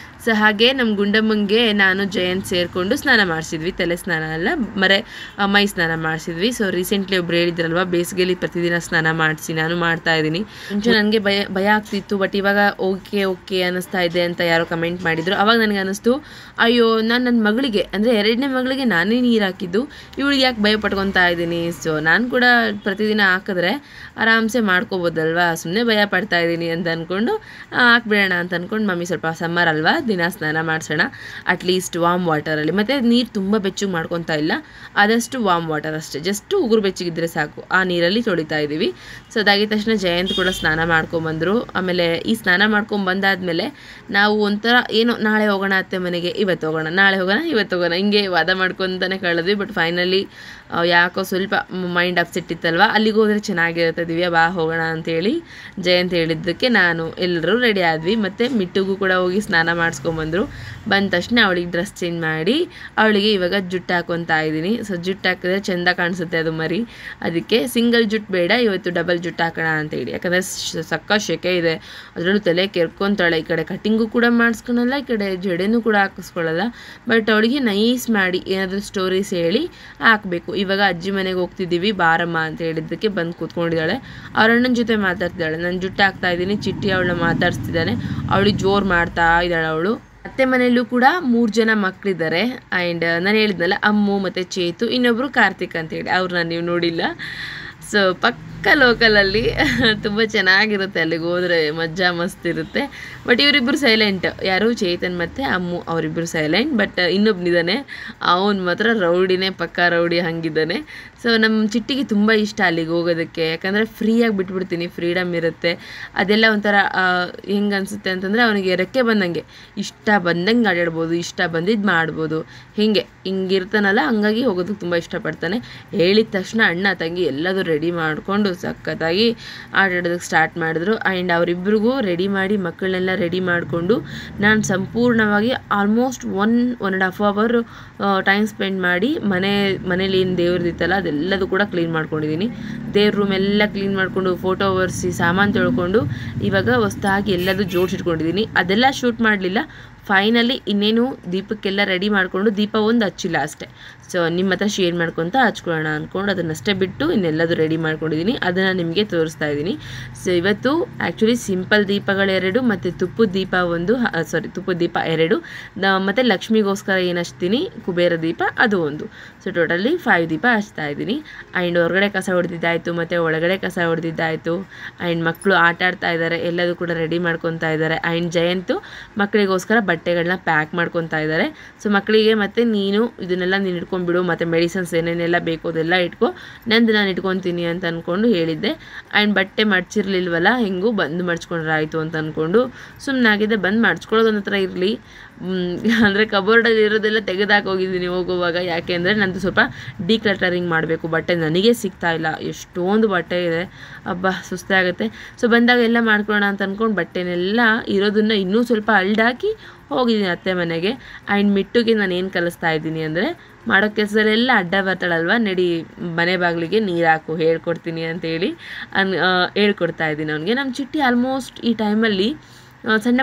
ಸೊ ಹಾಗೆ ನಮ್ಮ ಗುಂಡಮ್ಮಂಗೆ ನಾನು ಜಯಂತ್ ಸೇರಿಕೊಂಡು ಸ್ನಾನ ಮಾಡಿಸಿದ್ವಿ. ತಲೆ ಸ್ನಾನ ಅಲ್ಲ, ಮೈ ಸ್ನಾನ ಮಾಡಿಸಿದ್ವಿ. ಸೊ ರೀಸೆಂಟ್ಲಿ ಒಬ್ರು ಹೇಳಿದ್ರಲ್ವ, ಬೇಸಿಗೆಯಲ್ಲಿ ಪ್ರತಿದಿನ ಸ್ನಾನ ಮಾಡಿಸಿ, ನಾನು ಮಾಡ್ತಾಯಿದ್ದೀನಿ. ಮುಂಚೆ ನನಗೆ ಭಯ ಆಗ್ತಿತ್ತು, ಬಟ್ ಇವಾಗ ಓಕೆ ಅನ್ನಿಸ್ತಾ ಇದೆ ಅಂತ ಯಾರೋ ಕಮೆಂಟ್ ಮಾಡಿದರು. ಅವಾಗ ನನಗೆ ಅನ್ನಿಸ್ತು, ಅಯ್ಯೋ ನಾನು ನನ್ನ ಮಗಳಿಗೆ, ಅಂದರೆ 2ನೇ ಮಗಳಿಗೆ ನಾನೇ ನೀರು ಹಾಕಿದ್ದು, ಇವಳಿಗೆ ಯಾಕೆ ಭಯ ಪಟ್ಕೊತಾ ಇದ್ದೀನಿ. ಸೊ ನಾನು ಕೂಡ ಪ್ರತಿದಿನ ಹಾಕಿದ್ರೆ ಆರಾಮ್ಸೆ ಮಾಡ್ಕೋಬೋದಲ್ವಾ, ಸುಮ್ಮನೆ ಭಯ ಪಡ್ತಾ ಇದ್ದೀನಿ ಅಂತ ಅಂದ್ಕೊಂಡು ಹಾಕ್ಬಿಡೋಣ ಅಂತ ಅಂದ್ಕೊಂಡು, ಮಮ್ಮಿ ಸ್ವಲ್ಪ ಸಮ್ಮರ್ ಅಲ್ವಾ, ದಿನ ಸ್ನಾನ ಮಾಡಿಸೋಣ ಅಟ್ಲೀಸ್ಟ್ ವಾಮ್ ವಾಟರಲ್ಲಿ. ಮತ್ತು ನೀರು ತುಂಬ ಬೆಚ್ಚಗೆ ಮಾಡ್ಕೊತಾ ಇಲ್ಲ, ಆದಷ್ಟು ವಾಮ್ ವಾಟರ್ ಅಷ್ಟೇ, ಜಸ್ಟ್ ಉಗುರು ಬೆಚ್ಚಗಿದ್ರೆ ಸಾಕು ಆ ನೀರಲ್ಲಿ ತೊಳಿತಾ ಇದ್ದೀವಿ. ಸೊ ಅದಾಗಿದ ತಕ್ಷಣ ಜಯಂತ್ ಕೂಡ ಸ್ನಾನ ಮಾಡ್ಕೊಂಬಂದರು. ಆಮೇಲೆ ಈ ಸ್ನಾನ ಮಾಡ್ಕೊಂಬಂದಾದ್ಮೇಲೆ ನಾವು ಒಂಥರ ಏನೋ ನಾಳೆ ಹೋಗೋಣ ಅತ್ತೆ ಮನೆಗೆ, ಇವತ್ತು ಹೋಗೋಣ, ನಾಳೆ ಹೋಗೋಣ, ಇವತ್ತು ಹೋಗೋಣ, ಹಿಂಗೆ ವಾದ ಮಾಡ್ಕೊತಾನೆ ಕಳೆದ್ವಿ. ಬಟ್ ಫೈನಲಿ ಯಾಕೋ ಸ್ವಲ್ಪ ಮೈಂಡ್ ಅಪ್ಸೆಟ್ ಇತ್ತಲ್ವ, ಅಲ್ಲಿಗೆ ಹೋದರೆ ಚೆನ್ನಾಗಿರುತ್ತೆ ದಿವ್ಯಾ ಬಾ ಹೋಗೋಣ ಅಂತೇಳಿ ಜಯಂತ್ ಹೇಳಿದ್ದಕ್ಕೆ ನಾನು ಎಲ್ಲರೂ ರೆಡಿ ಆದ್ವಿ. ಮತ್ತು ಮಿಟ್ಟುಗೂ ಕೂಡ ಹೋಗಿ ಸ್ನಾನ ಮಾಡಿಸ್ಕೊಂಬಂದರು. ಬಂದ ತಕ್ಷಣ ಅವಳಿಗೆ ಡ್ರೆಸ್ ಚೇಂಜ್ ಮಾಡಿ ಅವಳಿಗೆ ಇವಾಗ ಜುಟ್ಟು ಹಾಕೊತಾ ಇದ್ದೀನಿ. ಸೊ ಜುಟ್ಟು ಹಾಕಿದ್ರೆ ಚೆಂದ ಕಾಣಿಸುತ್ತೆ ಅದು ಮರಿ, ಅದಕ್ಕೆ ಸಿಂಗಲ್ ಜುಟ್ಟು ಬೇಡ ಇವತ್ತು ಡಬಲ್ ಜುಟ್ಟು ಹಾಕೋಣ ಅಂತೇಳಿ. ಯಾಕಂದರೆ ಸಕ್ಕ ಶೆಕೆ ಇದೆ, ಅದರಲ್ಲೂ ತಲೆ ಕೆರ್ಕೊತಾಳೆ. ಈ ಕಡೆ ಕಟಿಂಗು ಕೂಡ ಮಾಡಿಸ್ಕೊಳಲ್ಲ, ಈ ಕಡೆ ಜಡೆನೂ ಕೂಡ ಹಾಕಿಸ್ಕೊಳ್ಳಲ್ಲ. ಬಟ್ ಅವಳಿಗೆ ನೈಸ್ ಮಾಡಿ ಏನಾದರೂ ಸ್ಟೋರೀಸ್ ಹೇಳಿ ಹಾಕಬೇಕು. ಇವಾಗ ಅಜ್ಜಿ ಮನೆಗೆ ಹೋಗ್ತಿದ್ದೀವಿ ಬಾರಮ್ಮ ಅಂತ ಹೇಳಿದ್ದಕ್ಕೆ ಬಂದು ಕೂತ್ಕೊಂಡಿದ್ದಾಳೆ. ಅವ್ರ ಅಣ್ಣನ ಜೊತೆ ಮಾತಾಡ್ತಿದ್ದಾಳೆ. ನಾನು ಜುಟ್ಟು ಹಾಕ್ತಾ ಇದ್ದೀನಿ, ಚಿಟ್ಟಿ ಅವಳನ್ನ ಮಾತಾಡಿಸ್ತಿದ್ದಾನೆ, ಅವಳಿಗೆ ಜೋರು ಮಾಡ್ತಾ ಇದ್ದಾಳೆ ಅವಳು. ಅತ್ತೆ ಮನೆಯಲ್ಲೂ ಕೂಡ 3 ಜನ ಮಕ್ಕಳಿದ್ದಾರೆ. ಆ್ಯಂಡ್ ನಾನು ಹೇಳಿದ್ನಲ್ಲ ಅಮ್ಮು ಮತ್ತು ಚೇತು, ಇನ್ನೊಬ್ಬರು ಕಾರ್ತಿಕ್ ಅಂತೇಳಿ, ಅವ್ರನ್ನ ನೀವು ನೋಡಿಲ್ಲ. ಸೊ ಪಕ್ಕ ಲೋಕಲಲ್ಲಿ ತುಂಬ ಚೆನ್ನಾಗಿರುತ್ತೆ, ಅಲ್ಲಿಗೆ ಹೋದರೆ ಮಜಾ ಮಸ್ತ್ ಇರುತ್ತೆ. ಬಟ್ ಇವರಿಬ್ಬರು ಸೈಲೆಂಟ್, ಯಾರು ಚೇತನ್ ಮತ್ತು ಅಮ್ಮು ಅವರಿಬ್ಬರು ಸೈಲೆಂಟ್. ಬಟ್ ಇನ್ನೊಬ್ಬನಿದ್ದಾನೆ, ಅವನು ಮಾತ್ರ ರೌಡಿನೇ, ಪಕ್ಕ ರೌಡಿ ಹಂಗಿದ್ದಾನೆ. ಸೊ ನಮ್ಮ ಚಿಟ್ಟಿಗೆ ತುಂಬ ಇಷ್ಟ ಅಲ್ಲಿಗೆ ಹೋಗೋದಕ್ಕೆ, ಯಾಕಂದರೆ ಫ್ರೀಯಾಗಿ ಬಿಟ್ಬಿಡ್ತೀನಿ, ಫ್ರೀಡಮ್ ಇರುತ್ತೆ. ಅದೆಲ್ಲ ಒಂಥರ ಹೆಂಗೆ ಅನಿಸುತ್ತೆ ಅಂತಂದರೆ ಅವನಿಗೆ ರೆಕ್ಕೆ ಬಂದಂಗೆ ಇಷ್ಟ ಬಂದಂಗೆ ಆಡಾಡ್ಬೋದು, ಇಷ್ಟ ಬಂದಿದ್ದು ಮಾಡ್ಬೋದು, ಹಿಂಗಿರ್ತಾನಲ್ಲ, ಹಂಗಾಗಿ ಹೋಗೋದಕ್ಕೆ ತುಂಬ ಇಷ್ಟಪಡ್ತಾನೆ. ಹೇಳಿದ ತಕ್ಷಣ ಅಣ್ಣ ತಂಗಿ ಎಲ್ಲದೂ ರೆಡಿ ಮಾಡಿಕೊಂಡು ಸಖತ್ತಾಗಿ ಆಟಾಡೋದಕ್ಕೆ ಸ್ಟಾರ್ಟ್ ಮಾಡಿದ್ರು. ಆ್ಯಂಡ್ ಅವರಿಬ್ಬರಿಗೂ ರೆಡಿ ಮಾಡಿ ಮಕ್ಕಳನ್ನೆಲ್ಲ ರೆಡಿ ಮಾಡಿಕೊಂಡು ನಾನು ಸಂಪೂರ್ಣವಾಗಿ ಆಲ್ಮೋಸ್ಟ್ 1.5 ಅವರ್ ಟೈಮ್ ಸ್ಪೆಂಡ್ ಮಾಡಿ ಮನೇಲಿ ಏನು ದೇವ್ರದಿತ್ತಲ್ಲ ಅದೆಲ್ಲದೂ ಕೂಡ ಕ್ಲೀನ್ ಮಾಡ್ಕೊಂಡಿದ್ದೀನಿ. ದೇವ್ರ ರೂಮ್ ಎಲ್ಲ ಕ್ಲೀನ್ ಮಾಡಿಕೊಂಡು ಫೋಟೋ ಒರೆಸಿ ಸಾಮಾನು ತೊಳ್ಕೊಂಡು ಇವಾಗ ಹೊಸ್ದಾಗಿ ಎಲ್ಲದೂ ಜೋಡಿಸಿಟ್ಕೊಂಡಿದ್ದೀನಿ. ಅದೆಲ್ಲ ಶೂಟ್ ಮಾಡಲಿಲ್ಲ. ಫೈನಲಿ ಇನ್ನೇನು ದೀಪಕ್ಕೆಲ್ಲ ರೆಡಿ ಮಾಡಿಕೊಂಡು ದೀಪ ಒಂದು ಹಚ್ಚಿಲ್ಲ ಅಷ್ಟೇ. ಸೊ ನಿಮ್ಮ ಹತ್ರ ಶೇರ್ ಮಾಡ್ಕೊತ ಹಚ್ಕೊಳ್ಳೋಣ ಅಂದ್ಕೊಂಡು ಅದನ್ನಷ್ಟೇ ಬಿಟ್ಟು ಇನ್ನೆಲ್ಲದೂ ರೆಡಿ ಮಾಡ್ಕೊಂಡಿದ್ದೀನಿ, ಅದನ್ನು ನಿಮಗೆ ತೋರಿಸ್ತಾ ಇದ್ದೀನಿ. ಸೊ ಇವತ್ತು ಆ್ಯಕ್ಚುಲಿ ಸಿಂಪಲ್ ದೀಪಗಳು 2 ಮತ್ತು ತುಪ್ಪದ ದೀಪ 1, ತುಪ್ಪದ ದೀಪ 2, ಮತ್ತು ಲಕ್ಷ್ಮಿಗೋಸ್ಕರ ಏನು ಹಚ್ತೀನಿ ಕುಬೇರ ದೀಪ ಅದು 1. ಸೊ ಟೋಟಲಿ 5 ದೀಪ ಹಚ್ತಾ ಇದ್ದೀನಿ. ಆ್ಯಂಡ್ ಹೊರಗಡೆ ಕಸ ಹೊಡೆದಿದ್ದಾಯಿತು ಮತ್ತು ಒಳಗಡೆ ಕಸ ಹೊಡೆದಿದ್ದಾಯಿತು. ಆ್ಯಂಡ್ ಮಕ್ಕಳು ಆಟ ಆಡ್ತಾ ಇದ್ದಾರೆ, ಎಲ್ಲದೂ ಕೂಡ ರೆಡಿ ಮಾಡ್ಕೊತಾ ಇದ್ದಾರೆ. ಆ್ಯಂಡ್ ಜಯಂತು ಮಕ್ಕಳಿಗೋಸ್ಕರ ಬಟ್ಟೆಗಳನ್ನ ಪ್ಯಾಕ್ ಮಾಡ್ಕೊತಾ ಇದ್ದಾರೆ. ಸೊ ಮಕ್ಕಳಿಗೆ ಮತ್ತು ನೀನು ಇದನ್ನೆಲ್ಲ ನೀನು ಇಟ್ಕೊಂಡ್ಬಿಡು, ಮತ್ತು ಮೆಡಿಸಿನ್ಸ್ ಏನೇನೆಲ್ಲ ಬೇಕು ಅದೆಲ್ಲ ಇಟ್ಕೊ, ನಂದು ನಾನು ಇಟ್ಕೊತೀನಿ ಅಂತ ಅಂದ್ಕೊಂಡು ಹೇಳಿದ್ದೆ. ಆ್ಯಂಡ್ ಬಟ್ಟೆ ಮಡ್ಚಿರ್ಲಿಲ್ವಲ್ಲ, ಹೆಂಗೂ ಬಂದು ಮಡ್ಚ್ಕೊಂಡ್ರೆ ಆಯಿತು ಅಂತ ಅಂದ್ಕೊಂಡು ಸುಮ್ಮನಾಗಿದೆ. ಬಂದು ಮಡ್ಚ್ಕೊಳ್ಳೋದು ನನ್ನ ಹತ್ರ ಇರಲಿ, ಅಂದರೆ ಕಬೋರ್ಡಲ್ಲಿ ಇರೋದೆಲ್ಲ ತೆಗೆದಾಕಿ ಹೋಗಿದ್ದೀನಿ ಹೋಗುವಾಗ. ಯಾಕೆ ಅಂದರೆ ನಂದು ಸ್ವಲ್ಪ ಡಿಕ್ಲಟರಿಂಗ್ ಮಾಡಬೇಕು, ಬಟ್ಟೆ ನನಗೆ ಸಿಗ್ತಾ ಇಲ್ಲ, ಎಷ್ಟೊಂದು ಬಟ್ಟೆ ಇದೆ, ಹಬ್ಬ ಸುಸ್ತೆ ಆಗುತ್ತೆ. ಸೊ ಬಂದಾಗ ಎಲ್ಲ ಮಾಡ್ಕೊಳ್ಳೋಣ ಅಂತ ಅಂದ್ಕೊಂಡು ಬಟ್ಟೆನೆಲ್ಲ ಇರೋದನ್ನು ಇನ್ನೂ ಸ್ವಲ್ಪ ಅಲ್ಡಾಕಿ ಹೋಗಿದ್ದೀನಿ ಅತ್ತೆ ಮನೆಗೆ. ಆ್ಯಂಡ್ ಮಿಟ್ಟುಗೆ ನಾನು ಏನು ಕಲಿಸ್ತಾ ಇದ್ದೀನಿ ಅಂದರೆ, ಮಾಡೋ ಕೆಲಸದಲ್ಲೆಲ್ಲ ಅಡ್ಡ ಬರ್ತಾಳಲ್ವ, ನಡಿ ಮನೆ ಬಾಗಿಲಿಗೆ ನೀರು ಹಾಕು ಹೇಳ್ಕೊಡ್ತೀನಿ ಅಂತೇಳಿ ಹೇಳ್ಕೊಡ್ತಾ ಇದ್ದೀನಿ ಅವನಿಗೆ. ನಮ್ಮ ಚಿಟ್ಟಿ ಆಲ್ಮೋಸ್ಟ್ ಈ ಟೈಮಲ್ಲಿ ಸಣ್ಣ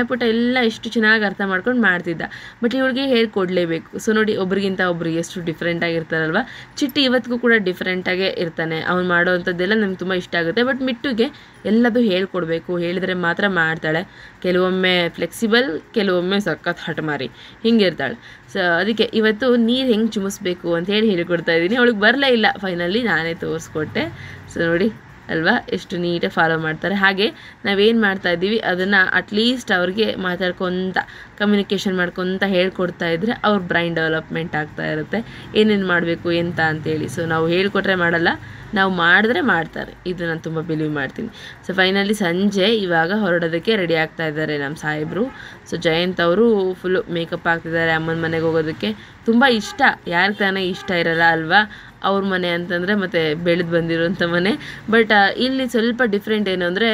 ಪುಟ್ಟ ಎಲ್ಲ ಎಷ್ಟು ಚೆನ್ನಾಗಿ ಅರ್ಥ ಮಾಡ್ಕೊಂಡು ಮಾಡ್ತಿದ್ದ. ಬಟ್ ಇವಳಿಗೆ ಹೇಳ್ಕೊಡ್ಲೇಬೇಕು. ಸೊ ನೋಡಿ, ಒಬ್ರಿಗಿಂತ ಒಬ್ರಿಗೆ ಎಷ್ಟು ಡಿಫ್ರೆಂಟಾಗಿರ್ತಾರಲ್ವ. ಚಿಟ್ಟಿ ಇವತ್ತಿಗೂ ಕೂಡ ಡಿಫ್ರೆಂಟಾಗೇ ಇರ್ತಾನೆ, ಅವ್ನು ಮಾಡೋ ಅಂಥದ್ದೆಲ್ಲ ನಮ್ಗೆ ತುಂಬ ಇಷ್ಟ ಆಗುತ್ತೆ. ಬಟ್ ಮಿಟ್ಟುಗೆ ಎಲ್ಲದೂ ಹೇಳ್ಕೊಡ್ಬೇಕು, ಹೇಳಿದರೆ ಮಾತ್ರ ಮಾಡ್ತಾಳೆ. ಕೆಲವೊಮ್ಮೆ ಫ್ಲೆಕ್ಸಿಬಲ್, ಕೆಲವೊಮ್ಮೆ ಸಖತ್ ಹಠಮಾರಿ, ಹಿಂಗಿರ್ತಾಳೆ. ಸೊ ಅದಕ್ಕೆ ಇವತ್ತು ನೀರು ಹೆಂಗೆ ಚುಮಿಸ್ಬೇಕು ಅಂತ ಹೇಳಿಕೊಡ್ತಾ ಇದ್ದೀನಿ. ಅವಳಿಗೆ ಬರಲೇ ಇಲ್ಲ, ಫೈನಲಿ ನಾನೇ ತೋರಿಸ್ಕೊಟ್ಟೆ. ಸೊ ನೋಡಿ ಅಲ್ವಾ ಎಷ್ಟು ನೀಟಾಗಿ ಫಾಲೋ ಮಾಡ್ತಾರೆ. ಹಾಗೆ ನಾವೇನು ಮಾಡ್ತಾಯಿದ್ದೀವಿ ಅದನ್ನು ಅಟ್ಲೀಸ್ಟ್ ಅವ್ರಿಗೆ ಮಾತಾಡ್ಕೊತ ಕಮ್ಯುನಿಕೇಷನ್ ಮಾಡ್ಕೊತ ಹೇಳ್ಕೊಡ್ತಾ ಇದ್ದರೆ ಅವ್ರ ಬ್ರೈನ್ ಡೆವಲಪ್ಮೆಂಟ್ ಆಗ್ತಾ ಇರುತ್ತೆ, ಏನೇನು ಮಾಡಬೇಕು ಎಂತ ಅಂತೇಳಿ. ಸೊ ನಾವು ಹೇಳ್ಕೊಟ್ರೆ ಮಾಡಲ್ಲ, ನಾವು ಮಾಡಿದ್ರೆ ಮಾಡ್ತಾರೆ, ಇದು ನಾನು ತುಂಬ ಬಿಲೀವ್ ಮಾಡ್ತೀನಿ. ಸೊ ಫೈನಲಿ ಸಂಜೆ ಇವಾಗ ಹೊರಡೋದಕ್ಕೆ ರೆಡಿ ಆಗ್ತಾ ಇದ್ದಾರೆ ನಮ್ಮ ಸಾಹೇಬರು. ಸೊ ಜಯಂತ್ ಅವರು ಫುಲ್ಲು ಮೇಕಪ್ ಆಗ್ತಿದ್ದಾರೆ ಅಮ್ಮನ ಮನೆಗೆ ಹೋಗೋದಕ್ಕೆ. ತುಂಬ ಇಷ್ಟ, ಯಾರಿಗೆ ತಾನೇ ಇಷ್ಟ ಇರಲ್ಲ ಅಲ್ವಾ, ಅವ್ರ ಮನೆ ಅಂತಂದರೆ ಮತ್ತು ಬೆಳೆದು ಬಂದಿರೋಂಥ ಮನೆ. ಬಟ್ ಇಲ್ಲಿ ಸ್ವಲ್ಪ ಡಿಫ್ರೆಂಟ್ ಏನು ಅಂದರೆ,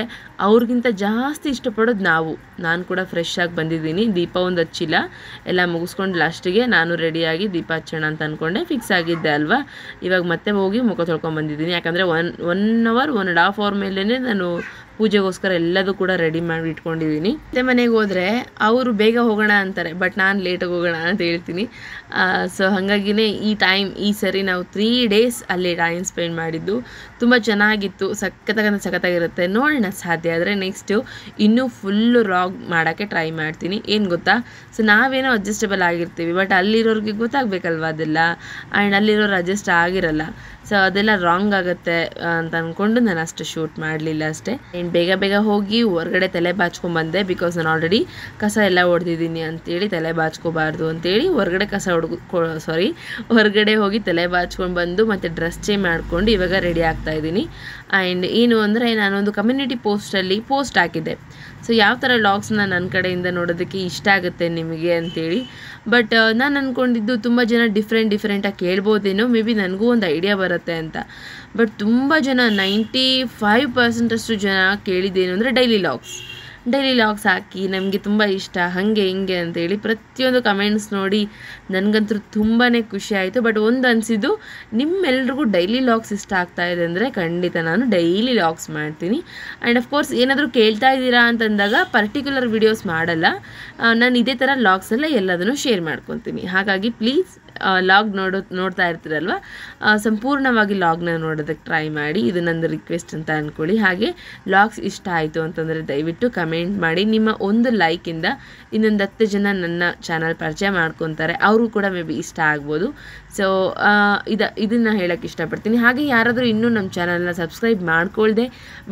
ಅವ್ರಿಗಿಂತ ಜಾಸ್ತಿ ಇಷ್ಟಪಡೋದು ನಾನು ಕೂಡ ಫ್ರೆಶ್ ಆಗಿ ಬಂದಿದ್ದೀನಿ, ದೀಪ ಒಂದು ಹಚ್ಚಿಲ್ಲ, ಎಲ್ಲ ಮುಗಿಸ್ಕೊಂಡು ಲಾಸ್ಟಿಗೆ ನಾನು ರೆಡಿಯಾಗಿ ದೀಪ ಹಚ್ಚೋಣ ಅಂತ ಅಂದ್ಕೊಂಡೆ, ಫಿಕ್ಸ್ ಆಗಿದ್ದೆ ಅಲ್ವಾ. ಇವಾಗ ಮತ್ತೆ ಹೋಗಿ ಮುಖ ತೊಳ್ಕೊಂಬಂದಿದ್ದೀನಿ, ಯಾಕಂದರೆ 1.5 ಅವರ್ ಮೇಲೇ ನಾನು ಪೂಜೆಗೋಸ್ಕರ ಎಲ್ಲದೂ ಕೂಡ ರೆಡಿ ಮಾಡಿ ಇಟ್ಕೊಂಡಿದ್ದೀನಿ. ಮತ್ತೆ ಮನೆಗೆ ಹೋದರೆ ಅವರು ಬೇಗ ಹೋಗೋಣ ಅಂತಾರೆ, ಬಟ್ ನಾನು ಲೇಟಾಗಿ ಹೋಗೋಣ ಅಂತ ಹೇಳ್ತೀನಿ. ಸೊ ಹಾಗಾಗಿನೇ ಈ ಸರಿ ನಾವು 3 days ಅಲ್ಲಿ ಟೈಮ್ ಸ್ಪೆಂಡ್ ಮಾಡಿದ್ದು ತುಂಬ ಚೆನ್ನಾಗಿತ್ತು. ಸಖತ್ತಾಗಿರುತ್ತೆ. ನೋಡೋಣ, ಸಾಧ್ಯ ಆದರೆ ನೆಕ್ಸ್ಟು ಇನ್ನೂ ಫುಲ್ಲು ರಾಗ್ ಮಾಡೋಕ್ಕೆ ಟ್ರೈ ಮಾಡ್ತೀನಿ. ಏನು ಗೊತ್ತಾ, ಸೊ ನಾವೇನೋ ಅಡ್ಜಸ್ಟಬಲ್ ಆಗಿರ್ತೀವಿ, ಬಟ್ ಅಲ್ಲಿರೋರಿಗೆ ಗೊತ್ತಾಗಬೇಕಲ್ವ ಅದೆಲ್ಲ. ಆ್ಯಂಡ್ ಅಲ್ಲಿರೋರು ಅಡ್ಜಸ್ಟ್ ಆಗಿರಲ್ಲ. ಸೊ ಅದೆಲ್ಲ ರಾಂಗ್ ಆಗುತ್ತೆ ಅಂತ ಅಂದ್ಕೊಂಡು ನಾನು ಅಷ್ಟು ಶೂಟ್ ಮಾಡಲಿಲ್ಲ ಅಷ್ಟೇ. ಆ್ಯಂಡ್ ಬೇಗ ಹೋಗಿ ಹೊರಗಡೆ ತಲೆ ಬಾಚ್ಕೊಂಡ್ಬಂದೆ, ಬಿಕಾಸ್ ನಾನು ಆಲ್ರೆಡಿ ಕಸ ಎಲ್ಲ ಹೊಡೆದಿದ್ದೀನಿ ಅಂತೇಳಿ ತಲೆ ಬಾಚ್ಕೋಬಾರ್ದು ಅಂತೇಳಿ ಹೊರಗಡೆ ಹೋಗಿ ತಲೆ ಬಾಚ್ಕೊಂಡು ಬಂದು ಮತ್ತು ಡ್ರೆಸ್ ಚೇಂಜ್ ಮಾಡಿಕೊಂಡು ಇವಾಗ ರೆಡಿ ಆಗ್ತಾಯಿದ್ದೀನಿ. ಆ್ಯಂಡ್ ಏನು ಅಂದರೆ ನಾನೊಂದು ಕಮ್ಯುನಿಟಿ ಪೋಸ್ಟಲ್ಲಿ ಪೋಸ್ಟ್ ಹಾಕಿದ್ದೆ, ಸೊ ಯಾವ ಥರ ವ್ಲಾಗ್ಸ್ನ ನನ್ನ ಕಡೆಯಿಂದ ನೋಡೋದಕ್ಕೆ ಇಷ್ಟ ಆಗುತ್ತೆ ನಿಮಗೆ ಅಂತೇಳಿ. ಬಟ್ ನಾನು ಅಂದ್ಕೊಂಡಿದ್ದು ತುಂಬ ಜನ ಡಿಫ್ರೆಂಟಾಗಿ ಕೇಳ್ಬೋದೇನೋ, ಮೇ ಬಿ ನನಗೂ ಒಂದು ಐಡಿಯಾ ಬರುತ್ತೆ ಅಂತ. ಬಟ್ ತುಂಬ ಜನ 95% ಜನ ಕೇಳಿದ್ದೇನು ಅಂದರೆ ಡೈಲಿ ಲಾಗ್ಸ್ ಹಾಕಿ ನಮಗೆ ತುಂಬ ಇಷ್ಟ ಹಾಗೆ ಹಿಂಗೆ ಅಂತೇಳಿ ಪ್ರತಿಯೊಂದು ಕಮೆಂಟ್ಸ್ ನೋಡಿ ನನಗಂತೂ ತುಂಬಾ ಖುಷಿ ಆಯಿತು. ಬಟ್ ಒಂದು ಅನಿಸಿದ್ದು, ನಿಮ್ಮೆಲ್ರಿಗೂ ಡೈಲಿ ಲಾಗ್ಸ್ ಇಷ್ಟ ಆಗ್ತಾಯಿದೆ ಅಂದರೆ ಖಂಡಿತ ನಾನು ಡೈಲಿ ಲಾಗ್ಸ್ ಮಾಡ್ತೀನಿ. ಆ್ಯಂಡ್ ಅಫ್ಕೋರ್ಸ್ ಏನಾದರೂ ಕೇಳ್ತಾ ಇದ್ದೀರಾ ಅಂತಂದಾಗ ಪರ್ಟಿಕ್ಯುಲರ್ ವೀಡಿಯೋಸ್ ಮಾಡಲ್ಲ, ನಾನು ಇದೇ ಥರ ಲಾಗ್ಸೆಲ್ಲ ಎಲ್ಲದನ್ನು ಶೇರ್ ಮಾಡ್ಕೊತೀನಿ. ಹಾಗಾಗಿ ಪ್ಲೀಸ್ ಲಾಗ್ ನೋಡ್ತಾ ಇರ್ತೀರಲ್ವ, ಸಂಪೂರ್ಣವಾಗಿ ಲಾಗ್ನ ನೋಡೋದಕ್ಕೆ ಟ್ರೈ ಮಾಡಿ, ಇದು ನಂದು ರಿಕ್ವೆಸ್ಟ್ ಅಂತ ಅಂದ್ಕೊಳ್ಳಿ. ಹಾಗೆ ಲಾಗ್ಸ್ ಇಷ್ಟ ಆಯಿತು ಅಂತಂದರೆ ದಯವಿಟ್ಟು ಕಮೆಂಟ್ ಮಾಡಿ. ನಿಮ್ಮ ಒಂದು ಲೈಕಿಂದ ಇನ್ನೊಂದು 10 ಜನ ನನ್ನ ಚಾನಲ್ ಪರಿಚಯ ಮಾಡ್ಕೊತಾರೆ, ಅವರು ಕೂಡ ಮೇ ಬಿ ಇಷ್ಟ ಆಗ್ಬೋದು. ಸೊ ಇದನ್ನು ಹೇಳೋಕ್ಕೆ ಇಷ್ಟಪಡ್ತೀನಿ. ಹಾಗೆ ಯಾರಾದರೂ ಇನ್ನೂ ನಮ್ಮ ಚಾನಲ್ನ ಸಬ್ಸ್ಕ್ರೈಬ್ ಮಾಡ್ಕೊಳ್ದೆ